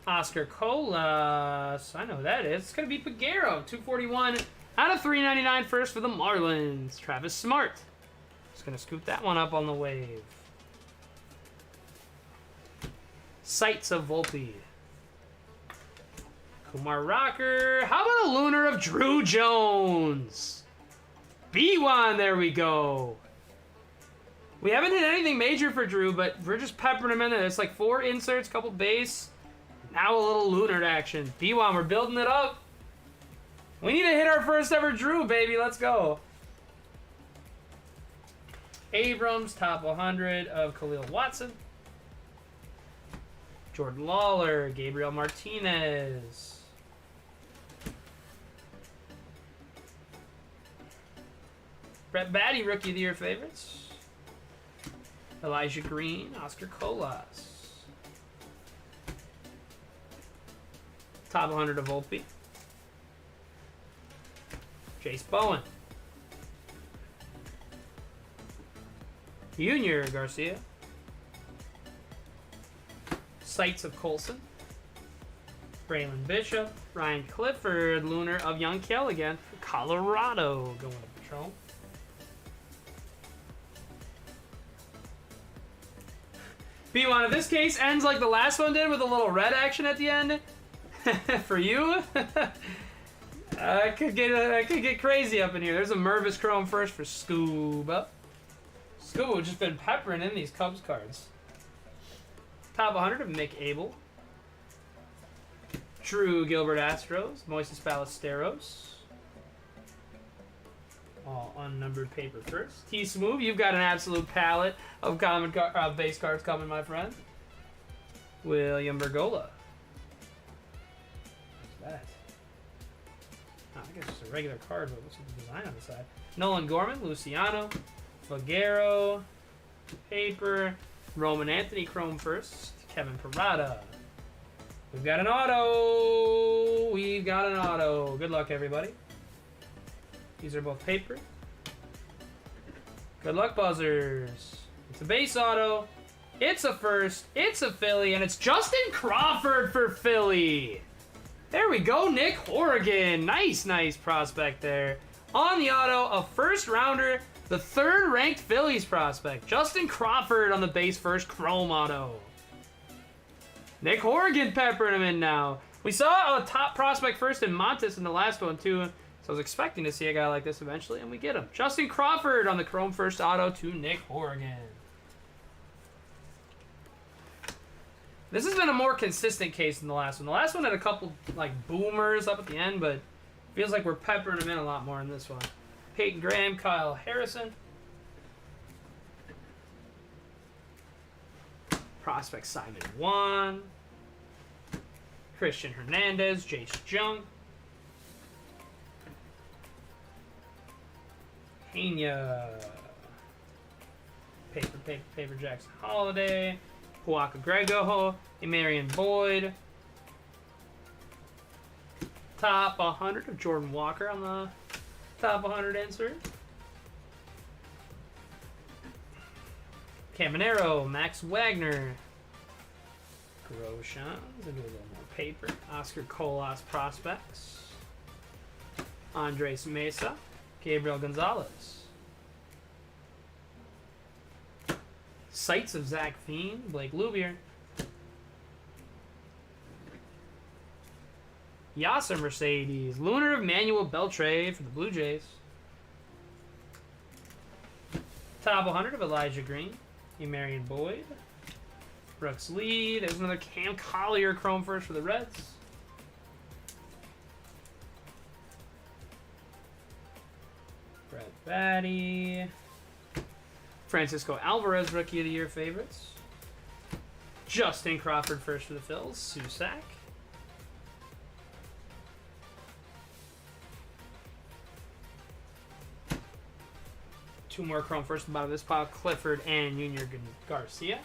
Oscar Colas. I know who that is. It's going to be Peguero. 241 out of 399 first for the Marlins. Travis Smart. Just going to scoop that one up on the wave. Sights of Volpe. Kumar Rocker. How about a Lunar of Drew Jones? B1, there we go. We haven't hit anything major for Drew, but we're just peppering him in there. It's like 4 inserts, couple base. Now a little Lunar action. B1, we're building it up. We need to hit our first ever Drew, baby. Let's go. Abrams, top 100 of Khalil Watson. Jordan Lawler, Gabriel Martinez. Brett Batty, Rookie of the Year favorites. Elijah Green, Oscar Colas. Top 100 of Volpe. Chase Bowen. Junior Garcia. Sights of Colson. Braylon Bishop. Ryan Clifford. Lunar of Young Kell again. Colorado going to Patrol. B1, if this case ends like the last one did with a little red action at the end, for you, I could get crazy up in here. There's a Mervis Chrome first for Scuba. Scuba has just been peppering in these Cubs cards. Top 100 of Mick Abel. Drew Gilbert Astros. Moises Ballesteros. All unnumbered paper first. T-Smooth, you've got an absolute palette of base cards coming, my friend. William Bergola. What's that? Oh, I guess it's a regular card, but what's the design on the side? Nolan Gorman, Luciano, Figueroa, paper, Roman Anthony Chrome first, Kevin Parada. We've got an auto. We've got an auto. Good luck, everybody. These are both paper. Good luck, buzzers. It's a base auto. It's a first. It's a Philly, and it's Justin Crawford for Philly. There we go, Nick Horrigan. Nice, nice prospect there. On the auto, a first rounder, the 3rd ranked Phillies prospect, Justin Crawford on the base first chrome auto. Nick Horrigan peppering him in now. We saw a top prospect first in Montes in the last one too, so I was expecting to see a guy like this eventually, and we get him. Justin Crawford on the chrome first auto to Nick Horrigan. This has been a more consistent case than the last one. The last one had a couple like boomers up at the end, but feels like we're peppering them in a lot more in this one. Peyton Graham, Kyle Harrison. Prospect Simon 1. Christian Hernandez, Jace Jung. Pena. Paper Jackson Holiday. Puaka Grego, Marion Boyd. Top 100 of Jordan Walker on the top 100 insert. Caminero, Max Wagner. Groshans, and do a little more paper. Oscar Colas prospects. Andres Mesa, Gabriel Gonzalez. Sights of Zach Fiend, Blake Lubier. Yasser Mercedes, Lunar of Manuel Beltre for the Blue Jays. Top 100 of Elijah Green, Marion Boyd. Brooks Lee, there's another Cam Collier chrome first for the Reds. Brett Batty. Francisco Alvarez, Rookie of the Year favorites. Justin Crawford first for the Phils. Susac. Two more chrome first at the bottom of this pile. Clifford and Junior Garcia.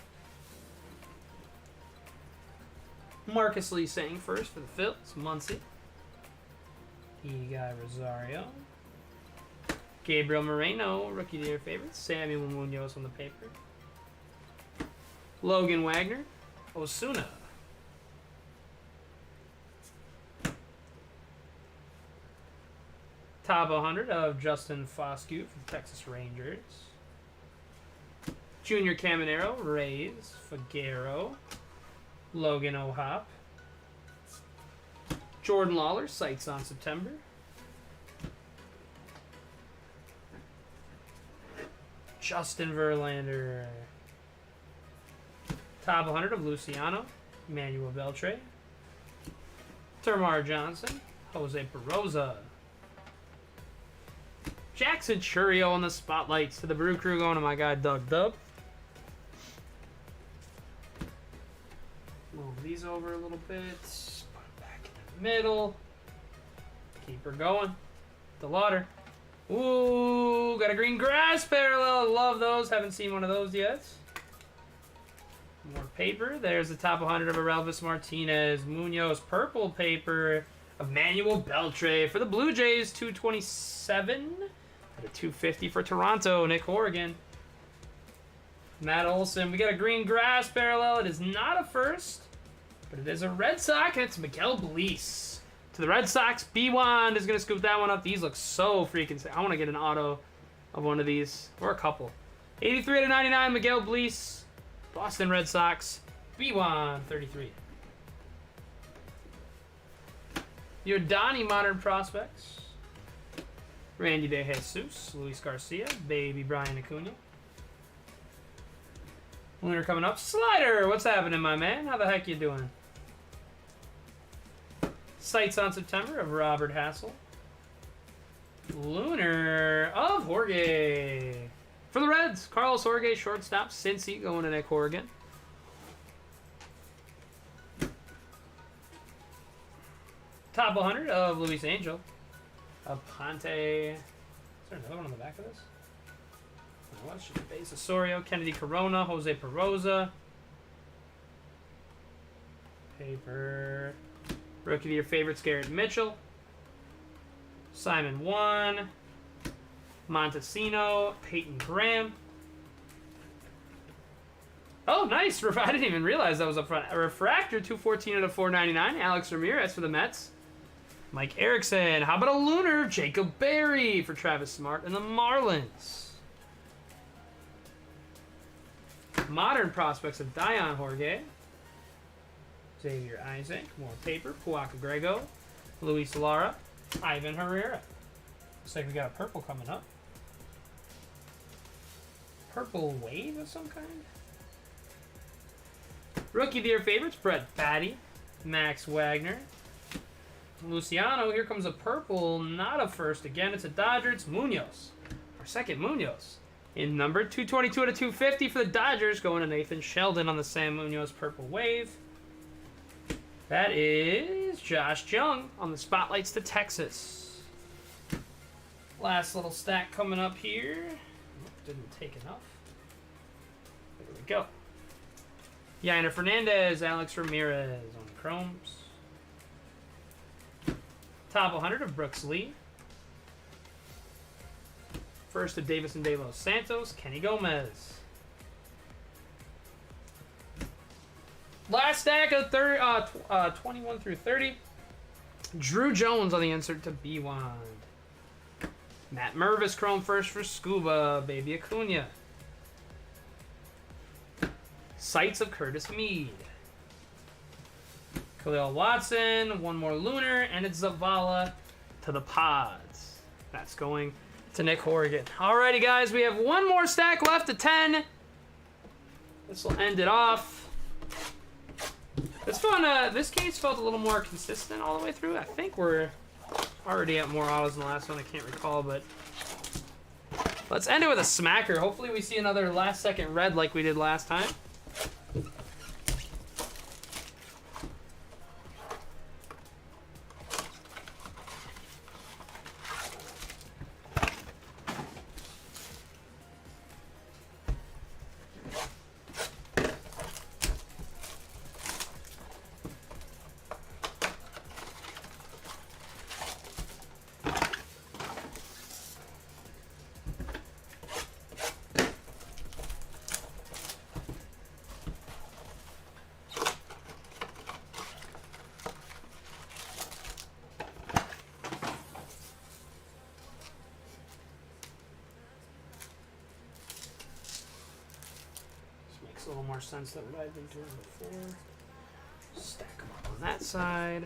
Marcus Lee Sang first for the Phils. Muncie. Guy Rosario. Gabriel Moreno, Rookie of the Year favorites. Samuel Munoz on the paper. Logan Wagner. Osuna. Top 100 of Justin Foscue for the Texas Rangers. Junior Caminero, Rays. Figueroa. Logan O'Hop. Jordan Lawler, sights on September. Justin Verlander. Top 100 of Luciano. Manuel Beltre. Termar Johnson. Jose Peroza. Jackson Churio on the spotlights to the Brew Crew going to my guy Doug Dub. Move these over a little bit. Put them back in the middle. Keep her going. The lauder. Ooh, got a green grass parallel. Love those. Haven't seen one of those yet. More paper. There's the top 100 of Aurelvis Martinez. Munoz purple paper of Manuel Beltre for the Blue Jays. 227. At a 250 for Toronto. Nick Horrigan. Matt Olson. We got a green grass parallel. It is not a first, but it is a Red Sox, and it's Miguel Bleis. To the Red Sox, B1 is going to scoop that one up. These look so freaking sick. I want to get an auto of one of these, or a couple. 83 to 99, Miguel Bleis. Boston Red Sox, B1, 33. Your Donnie Modern Prospects. Randy De Jesus, Luis Garcia, baby Brian Acuna. Winner coming up. Slider, what's happening, my man? How the heck you doing? Sights on September of Robert Hassel. Lunar of Jorge. For the Reds, Carlos Jorge, shortstop. Cincy going to Nick Horrigan. Top 100 of Luis Angel. Of Ponte. Is there another one on the back of this? What should be base? Osorio, Kennedy Corona, Jose Peroza. Paper. Rookie of your favorites, Garrett Mitchell. Simon 1. Montesino, Peyton Graham. Oh, nice. I didn't even realize that was up front. A refractor, 214 out of 499. Alex Ramirez for the Mets. Mike Erickson. How about a Lunar? Jacob Berry for Travis Smart and the Marlins. Modern prospects of Dion Jorge. Xavier Isaac. More paper. Puaka Grego. Luis Lara. Ivan Herrera. Looks like we got a purple coming up. Purple wave of some kind. Rookie of the Year favorites. Brett Batty. Max Wagner. Luciano. Here comes a purple. Not a first. Again, it's a Dodger. It's Munoz. Our second Munoz. In number 222 out of 250 for the Dodgers. Going to Nathan Sheldon on the Sam Munoz purple wave. That is Josh Jung on the Spotlights to Texas. Last little stack coming up here. Didn't take enough. There we go. Yainer Fernandez, Alex Ramirez on Chromes. Top 100 of Brooks Lee. First of Davis and De Los Santos, Kenny Gomez. Last stack of 21 through 30. Drew Jones on the insert to B1. Matt Mervis, Chrome first for Scuba, Baby Acuna. Sights of Curtis Mead. Khalil Watson, one more Lunar, and it's Zavala to the Pods. That's going to Nick Horrigan. Alrighty, guys, we have one more stack left to 10. This will end it off. It's fun. This case felt a little more consistent all the way through. I think we're already at more autos than the last one. I can't recall, but let's end it with a smacker. Hopefully we see another last second red like we did last time. A little more sense than what I've been doing before. Stack them up on that side.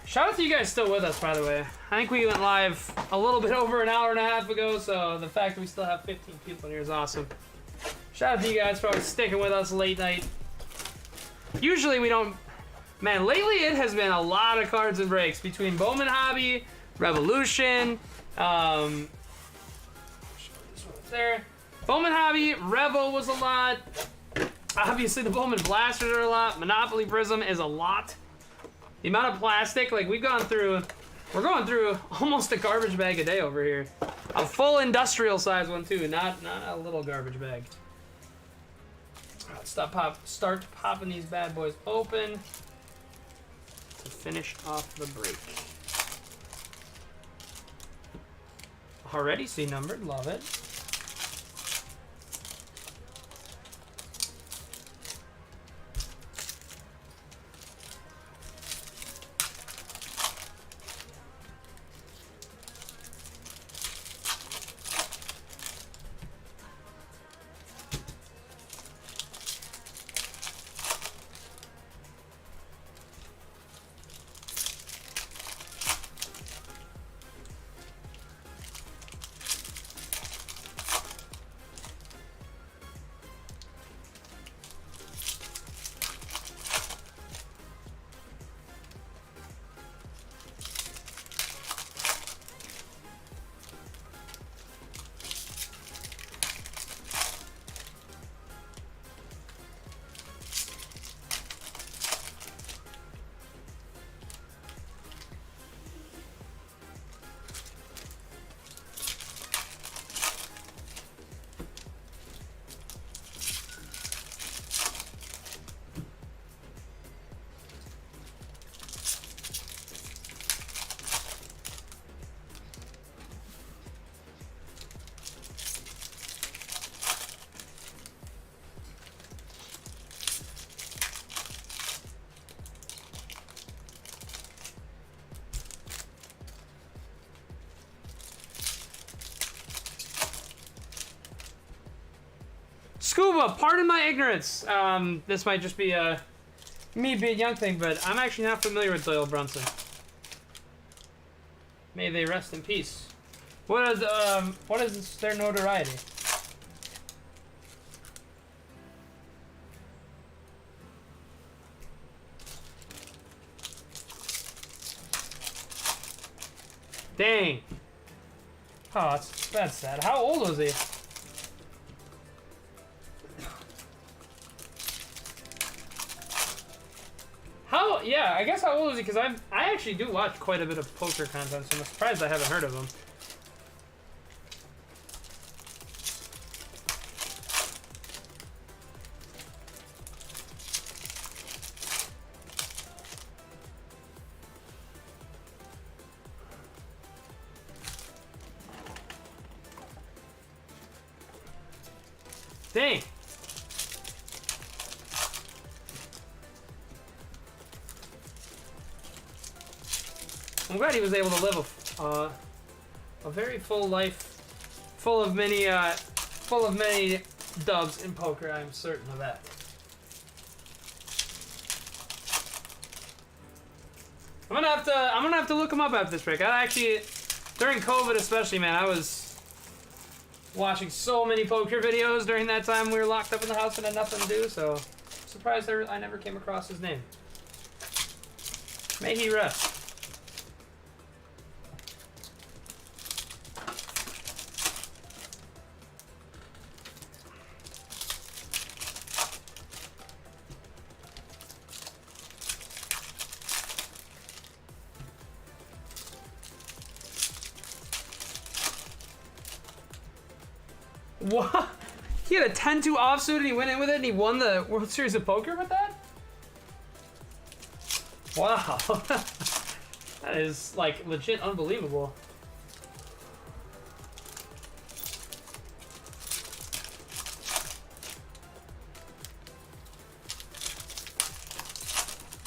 Shout out to you guys still with us, by the way. I think we went live a little bit over an hour and a half ago, so the fact that we still have 15 people here is awesome. Shout out to you guys for always sticking with us late night. Usually we don't... Man, lately it has been a lot of cards and breaks between Bowman Hobby, Revolution, this one's there. Bowman Hobby, Revo was a lot. Obviously the Bowman Blasters are a lot. Monopoly Prism is a lot. The amount of plastic, like we're going through almost a garbage bag a day over here. A full industrial size one too, not a little garbage bag. All right, start popping these bad boys open to finish off the break. Already C numbered, love it. pardon my ignorance. This might just be me being young thing, but I'm actually not familiar with Doyle Brunson. May they rest in peace. What is their notoriety? Dang. Oh, that's sad. How old was he? Yeah, I guess how old is he? Because I actually do watch quite a bit of poker content, so I'm surprised I haven't heard of him. Dang. I'm glad he was able to live a very full life, full of many dubs in poker. I'm certain of that. I'm gonna have to look him up after this break. I actually, during COVID especially, man, I was watching so many poker videos during that time we were locked up in the house and had nothing to do. So, surprised I never came across his name. May he rest. What? He had a 10-2 offsuit and he went in with it and he won the World Series of Poker with that? Wow. That is, like, legit unbelievable.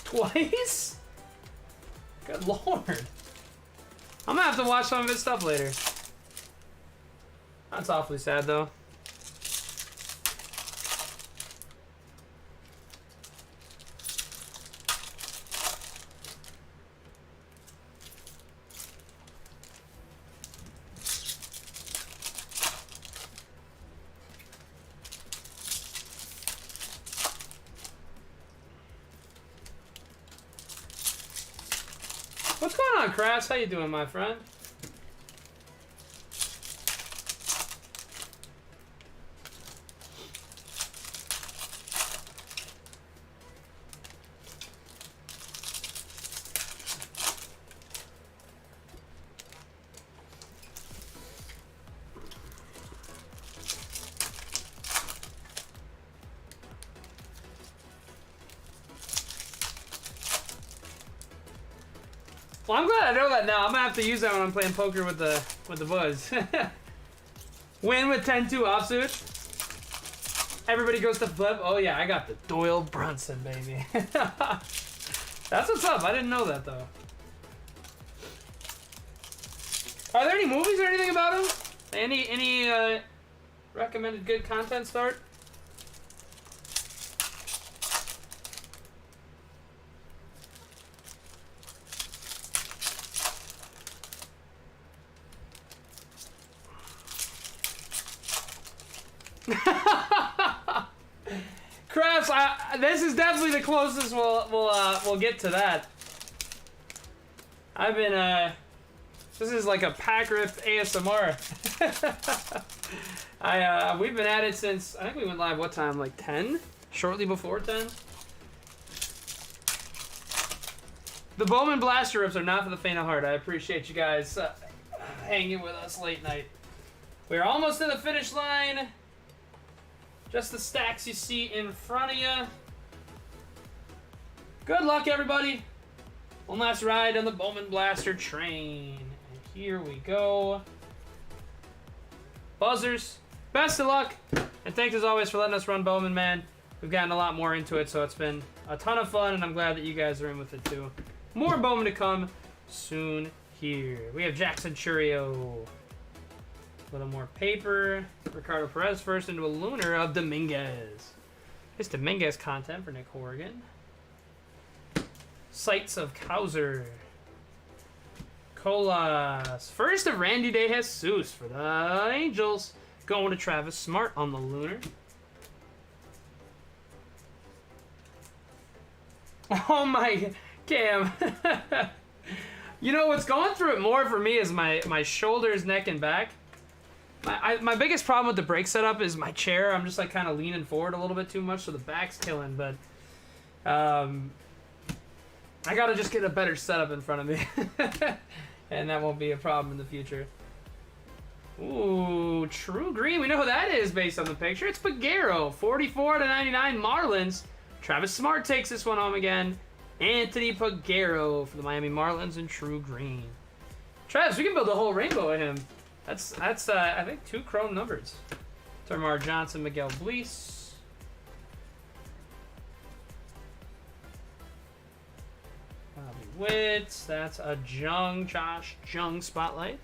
Twice? Good lord. I'm gonna have to watch some of his stuff later. That's awfully sad, though. What's going on, Crass? How you doing, my friend? Well, I'm glad I know that now. I'm gonna have to use that when I'm playing poker with the boys. Win with 10-2 offsuit. Everybody goes to flip. Oh yeah, I got the Doyle Brunson, baby. That's what's up. I didn't know that though. Are there any movies or anything about him? Any recommended good content start? Crafts, this is definitely the closest we'll get to that. I've been this is like a pack rip ASMR. We've been at it since I think we went live what time? Like 10? Shortly before 10? The Bowman blaster rips are not for the faint of heart. I appreciate you guys hanging with us late night. We're almost to the finish line. Just the stacks you see in front of you. Good luck, everybody. One last ride on the Bowman Blaster train. And here we go. Buzzers, best of luck. And thanks as always for letting us run Bowman, man. We've gotten a lot more into it, so it's been a ton of fun, and I'm glad that you guys are in with it too. More Bowman to come soon here. We have Jackson Churio. little more paper. Ricardo Perez first into a lunar of Dominguez. It's Dominguez content for Nick Horrigan. Sights of Kauser. Colas. First of Randy De Jesus for the Angels. Going to Travis Smart on the lunar. Oh my, Cam. You know what's going through it more for me is my shoulders, neck, and back. My biggest problem with the brake setup is my chair. I'm just like kind of leaning forward a little bit too much, so the back's killing. But I gotta just get a better setup in front of me, and that won't be a problem in the future. Ooh, True Green. We know who that is based on the picture. It's Peguero, 44/99 Marlins. Travis Smart takes this one home again. Anthony Peguero for the Miami Marlins in True Green. Travis, we can build a whole rainbow of him. That's I think 2 chrome numbers. Termar Johnson, Miguel Bleis. Bobby Witt. That's a Josh Jung spotlight.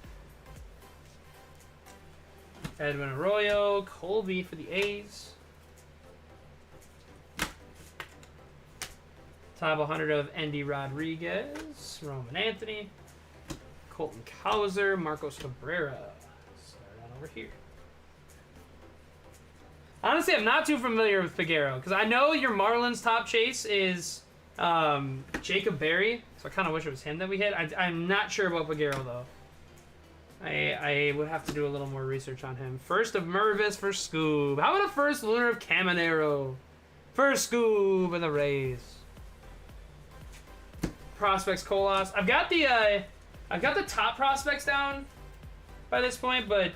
Edwin Arroyo, Colby for the A's. Top 100 of Endy Rodriguez, Roman Anthony, Colton Cowser, Marcos Cabrera. Start on over here. Honestly, I'm not too familiar with Peguero because I know your Marlins top chase is Jacob Berry, so I kind of wish it was him that we hit. I'm not sure about Peguero though. I would have to do a little more research on him. First of Mervis for Scoob. How about a first lunar of Caminero? First Scoob and the Rays. Prospects Colas. I've got the top prospects down by this point, but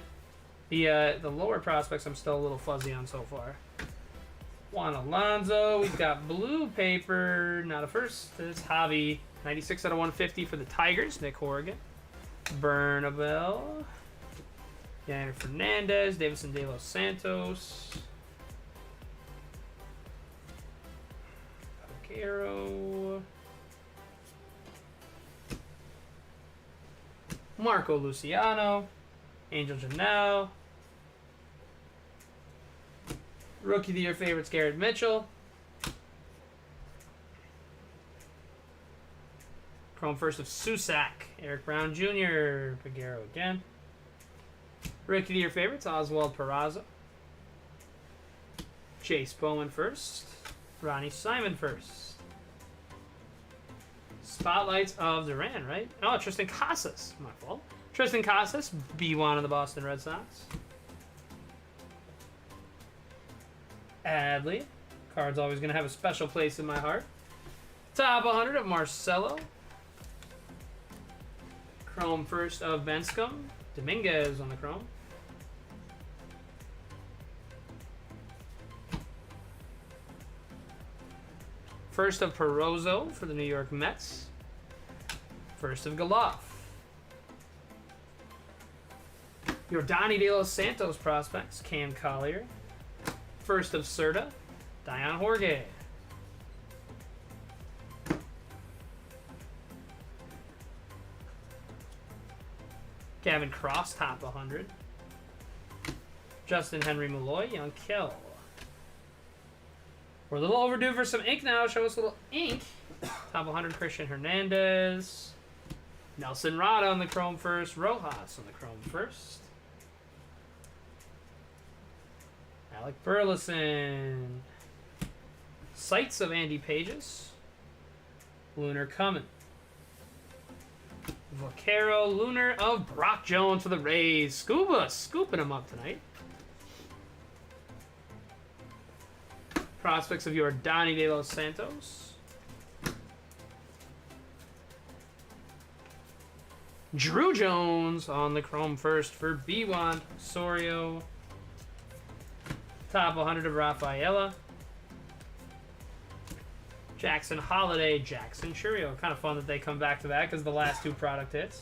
the lower prospects I'm still a little fuzzy on so far. Juan Alonso. We've got blue paper. Not a first. It's Javi. 96/150 for the Tigers. Nick Horrigan. Bernabel. Yanner Fernandez. Davison De Los Santos. Peguero. Marco Luciano, Angel Janelle, Rookie of the Year favorites Garrett Mitchell, Chrome first of Susac, Eric Brown Jr., Peguero again, Rookie of the Year favorites Oswald Peraza, Chase Bowman first, Ronnie Simon first. Spotlights of Duran, right? Oh, Tristan Casas. My fault. Tristan Casas, B1 of the Boston Red Sox. Adley. Card's always going to have a special place in my heart. Top 100 of Marcelo. Chrome first of Benscombe. Dominguez on the chrome. First of Perozzo for the New York Mets. First of Galoff. Your Donnie De Los Santos prospects, Cam Collier. First of Serta, Dion Jorge. Gavin Cross, top 100. Justin Henry Malloy, Young Kill. We're a little overdue for some ink now. Show us a little ink. Top 100, Christian Hernandez. Nelson Rada on the chrome first. Rojas on the chrome first. Alec Burleson. Sights of Andy Pages. Lunar coming. Vaquero, Lunar of Brock Jones for the Rays. Scuba scooping him up tonight. Prospects of your Donnie De Los Santos. Drew Jones on the chrome first for B1. Sorio. Top 100 of Rafaela. Jackson Holiday, Jackson Churio. Kind of fun that they come back to back as the last 2 product hits.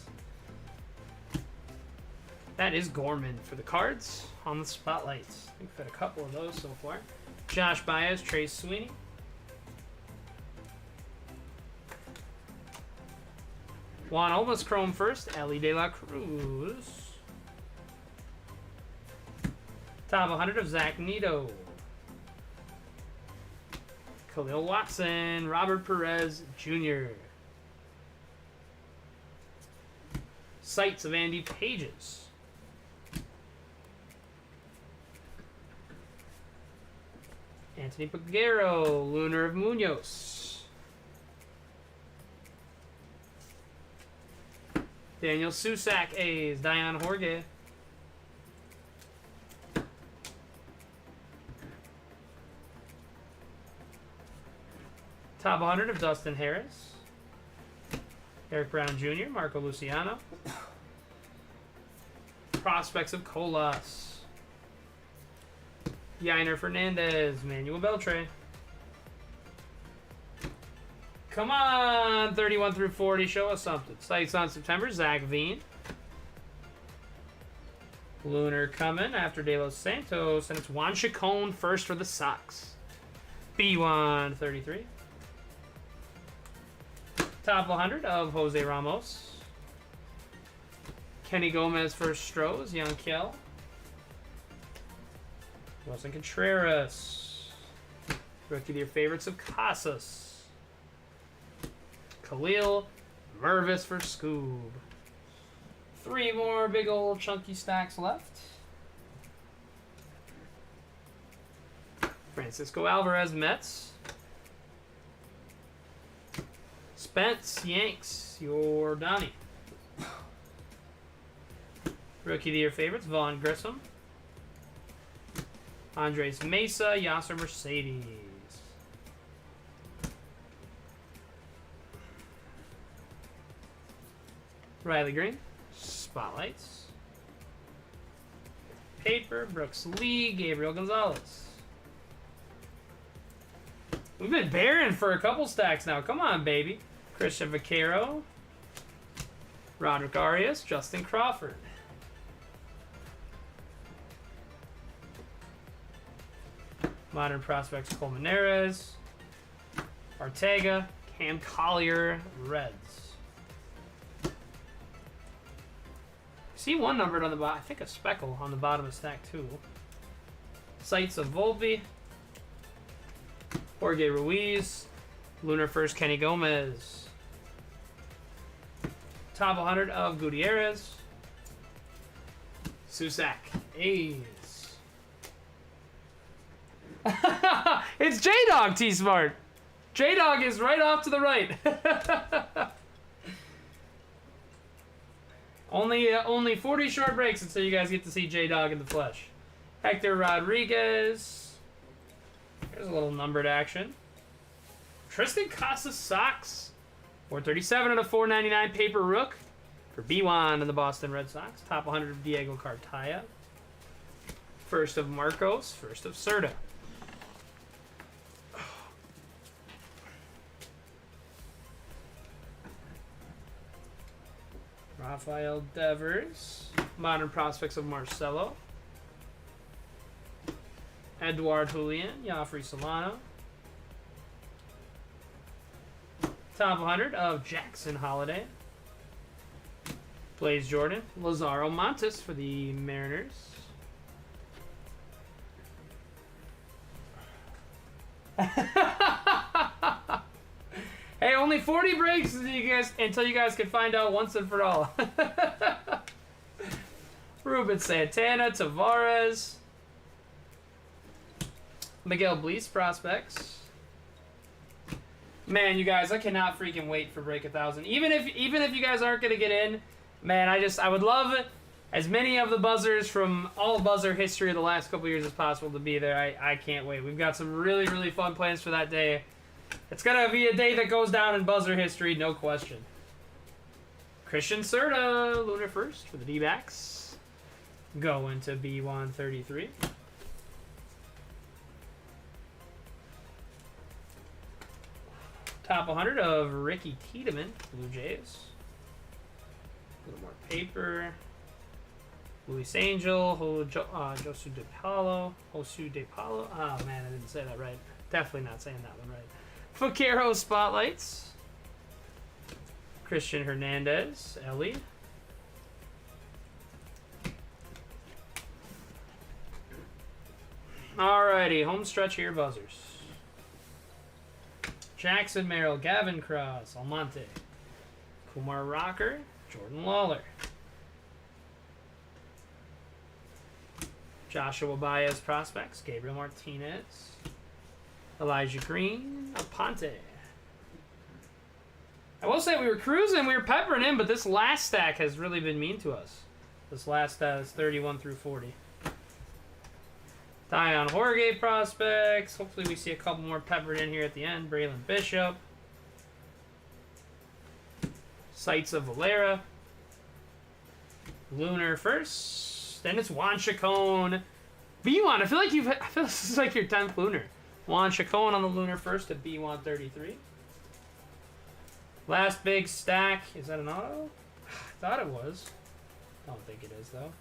That is Gorman for the Cards on the spotlights. We've had a couple of those so far. Josh Baez, Trace Sweeney. Juan Olmos chrome first. Ellie De La Cruz. Top 100 of Zach Neto. Khalil Watson, Robert Perez Jr. Sights of Andy Pages. Anthony Pagero, Lunar of Munoz. Daniel Susak, A's, Dion Jorge. Top 100 of Dustin Harris. Eric Brown Jr., Marco Luciano. Prospects of Colas. Yainer Fernandez, Manuel Beltre. Come on, 31 through 40, show us something. Sights on September, Zach Veen. Lunar coming after De Los Santos, and it's Juan Chacon first for the Sox. B133. Top 100 of Jose Ramos. Kenny Gomez for Strohs, Young Kiel. Wilson Contreras. Rookie of your favorites of Casas. Khalil Mervis for Scoob. 3 more big old chunky stacks left. Francisco Alvarez, Mets. Spence, Yanks, your Donnie. Rookie of the Year favorites, Vaughn Grissom. Andres Mesa, Yasser Mercedes. Riley Green, Spotlights. Paper, Brooks Lee, Gabriel Gonzalez. We've been barren for a couple stacks now. Come on, baby. Christian Vaquero. Roderick Arias, Justin Crawford. Modern Prospects, Colmenares. Ortega, Cam Collier, Reds. See one numbered on the bottom. I think a speckle on the bottom of stack 2. Sights of Volpe. Jorge Ruiz. Lunar first, Kenny Gomez. Top 100 of Gutierrez. Susak, A's. It's J-Dog, T-Smart. J-Dog is right off to the right. Only 40 short breaks until you guys get to see J-Dog in the flesh. Hector Rodriguez. Here's a little numbered action. Tristan Casas Sox. 437 and a 499 paper rook for B1 and the Boston Red Sox. Top 100 of Diego Cartaya. First of Marcos. First of Serta. Rafael Devers. Modern Prospects of Marcelo. Edouard Julian. Yafri Solano. Top 100 of Jackson Holiday. Blaze Jordan. Lazaro Montes for the Mariners. Hey, only 40 breaks until you guys can find out once and for all. Ruben Santana, Tavares. Miguel Bleis Prospects. Man, you guys, I cannot freaking wait for Break 1,000. Even if you guys aren't gonna get in, man, I would love as many of the buzzers from all buzzer history of the last couple years as possible to be there. I can't wait. We've got some really, really fun plans for that day. It's gonna be a day that goes down in buzzer history, no question. Christian Serta, Lunar first for the D-backs. Going to B133. Top 100 of Ricky Tiedemann, Blue Jays. A little more paper. Luis Angel, Josu DePaulo. Oh man, I didn't say that right. Definitely not saying that one right. Vaquero Spotlights. Christian Hernandez, Ellie. Alrighty, home stretch here, buzzers. Jackson Merrill, Gavin Cross, Almonte, Kumar Rocker, Jordan Lawler, Joshua Baez prospects, Gabriel Martinez, Elijah Green, Aponte. I will say we were cruising, we were peppering in, but this last stack has really been mean to us. This last is 31 through 40. Dion Jorge prospects. Hopefully we see a couple more peppered in here at the end. Braylon Bishop. Sights of Valera. Lunar first. Then it's Juan Chacon. B1. I feel this is like your 10th Lunar. Juan Chacon on the Lunar first at B133. Last big stack. Is that an auto? I thought it was. Don't think it is though.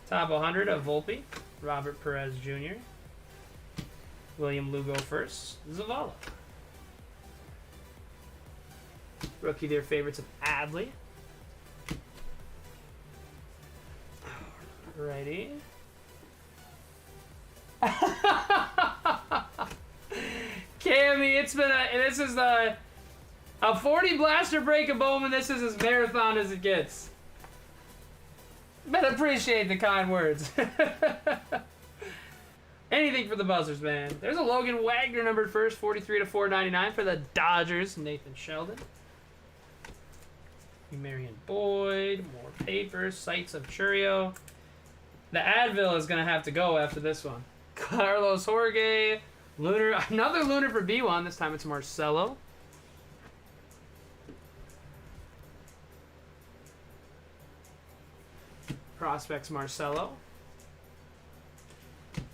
Top 100 of Volpe. Robert Perez Jr. William Lugo first. Zavala. Rookie their favorites of Adley. Alrighty. Cammy, it's been this is a 40 blaster break of Bowman. This is as marathon as it gets. But appreciate the kind words. Anything for the buzzers, man. There's a Logan Wagner numbered first, 43 to 499 for the Dodgers. Nathan Sheldon. Marion Boyd. More papers. Sights of Churio. The Advil is going to have to go after this one. Carlos Jorge. Lunar. Another Lunar for B1. This time it's Marcelo. Prospects Marcelo.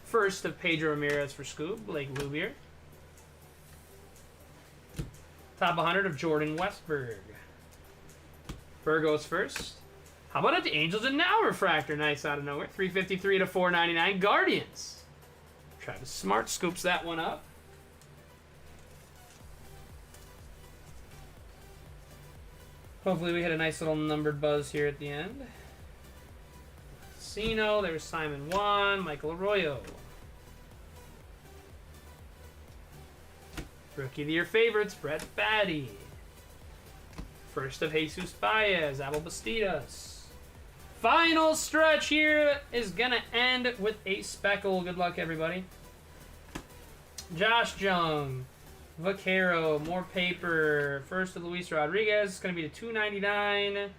First of Pedro Ramirez for Scoob, Blake Lubier. Top 100 of Jordan Westberg. Burgos first. How about at the Angels and now refractor? Nice out of nowhere. 353 to 499. Guardians. Travis Smart scoops that one up. Hopefully we hit a nice little numbered buzz here at the end. Casino, there's Simon Juan, Michael Arroyo. Rookie of the Year favorites, Brett Batty. First of Jesus Baez, Abel Bastidas. Final stretch here is going to end with a speckle. Good luck, everybody. Josh Jung, Vaquero, more paper. First of Luis Rodriguez, it's going to be the 299.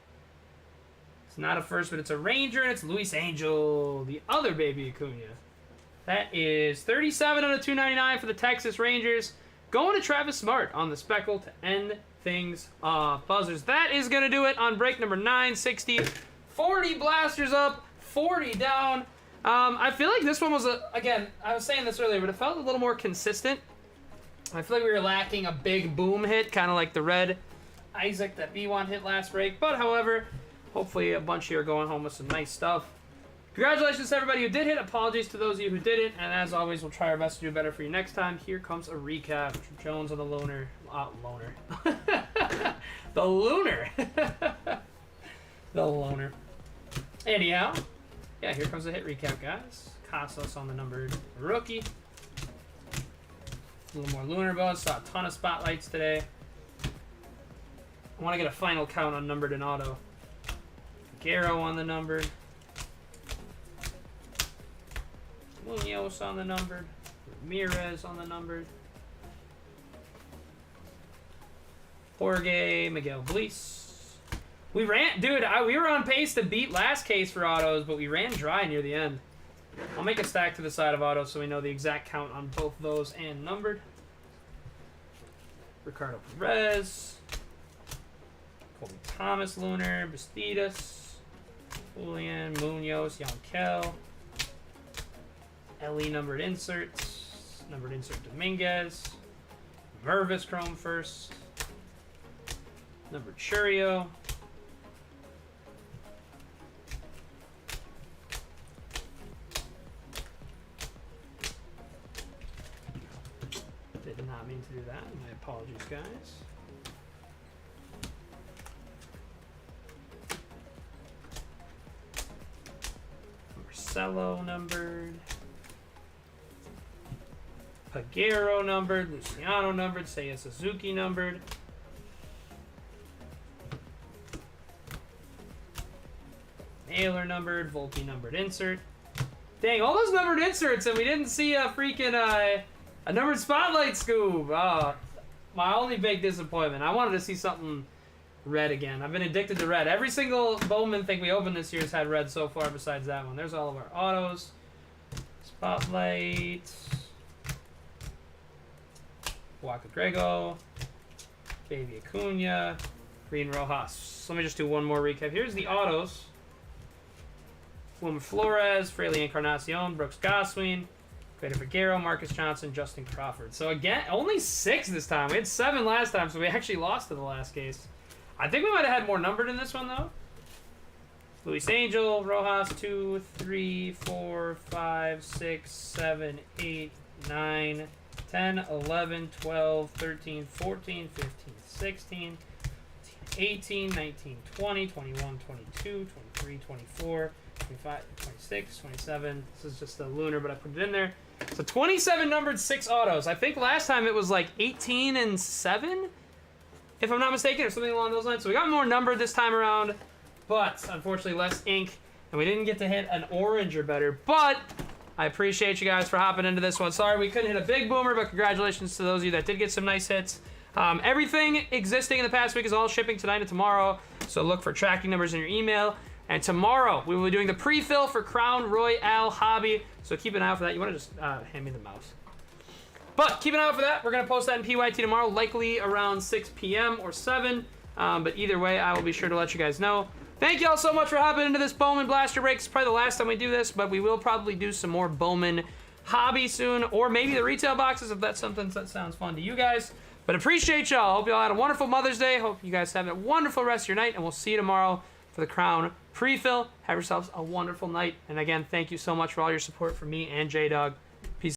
It's not a first, but it's a Ranger, and it's Luis Angel, the other baby Acuna. That is 37 out of 299 for the Texas Rangers. Going to Travis Smart on the speckle to end things off. Buzzers, that is going to do it on break number 960. 40 blasters up, 40 down. I feel like this one was, again, I was saying this earlier, but it felt a little more consistent. I feel like we were lacking a big boom hit, kind of like the red Isaac that B1 hit last break. But, however, hopefully a bunch of you are going home with some nice stuff. Congratulations to everybody who did hit. Apologies to those of you who didn't. And as always, we'll try our best to do better for you next time. Here comes a recap. Jones on the loner. The Lunar. The loner. Anyhow, yeah, here comes the hit recap, guys. Casas on the numbered rookie. A little more Lunar buzz. Saw a ton of spotlights today. I want to get a final count on numbered and auto. Guerrero on the numbered. Munoz on the numbered. Ramirez on the numbered. Jorge, Miguel Bleis. We ran, dude, we were on pace to beat last case for autos, but we ran dry near the end. I'll make a stack to the side of autos so we know the exact count on both those and numbered. Ricardo Perez. Colby Thomas, Lunar, Bastidas. Julian, Munoz, Yankel. LE numbered inserts. Numbered insert Dominguez. Mervis Chrome first. Numbered Churio. Did not mean to do that. My apologies, guys. Marcelo numbered. Pagero numbered, Luciano numbered, Seiya Suzuki numbered. Naylor numbered, Volpe numbered insert. Dang, all those numbered inserts, and we didn't see a freaking a numbered spotlight scoop. My only big disappointment. I wanted to see something red again. I've been addicted to red. Every single Bowman thing we opened this year has had red so far besides that one. There's all of our autos. Spotlight. Waka Grego. Baby Acuna. Green Rojas. So let me just do one more recap. Here's the autos. Wilmer Flores, Fraley Encarnacion, Brooks Goswin, Greta Figueroa, Marcus Johnson, Justin Crawford. So again, only 6 this time. We had 7 last time, so we actually lost to the last case. I think we might have had more numbered in this one, though. Luis Angel, Rojas, 2, 3, 4, 5, 6, 7, 8, 9, 10, 11, 12, 13, 14, 15, 16, 18, 19, 20, 21, 22, 23, 24, 25, 26, 27. This is just a lunar, but I put it in there. So 27 numbered 6 autos. I think last time it was like 18 and 7, if I'm not mistaken, or something along those lines. So we got more numbered this time around, but unfortunately less ink, and we didn't get to hit an orange or better. But I appreciate you guys for hopping into this one. Sorry we couldn't hit a big boomer, but congratulations to those of you that did get some nice hits. Everything existing in the past week is all shipping tonight and tomorrow, so look for tracking numbers in your email. And tomorrow, we will be doing the pre-fill for Crown Royale Hobby. So keep an eye out for that. You want to just hand me the mouse. But keep an eye out for that. We're going to post that in PYT tomorrow, likely around 6 p.m. or 7. But either way, I will be sure to let you guys know. Thank you all so much for hopping into this Bowman Blaster Break. It's probably the last time we do this, but we will probably do some more Bowman Hobby soon. Or maybe the retail boxes, if that's something that sounds fun to you guys. But appreciate y'all. Hope y'all had a wonderful Mother's Day. Hope you guys have a wonderful rest of your night. And we'll see you tomorrow for the Crown pre-fill. Have yourselves a wonderful night. And again, thank you so much for all your support from me and J-Dog.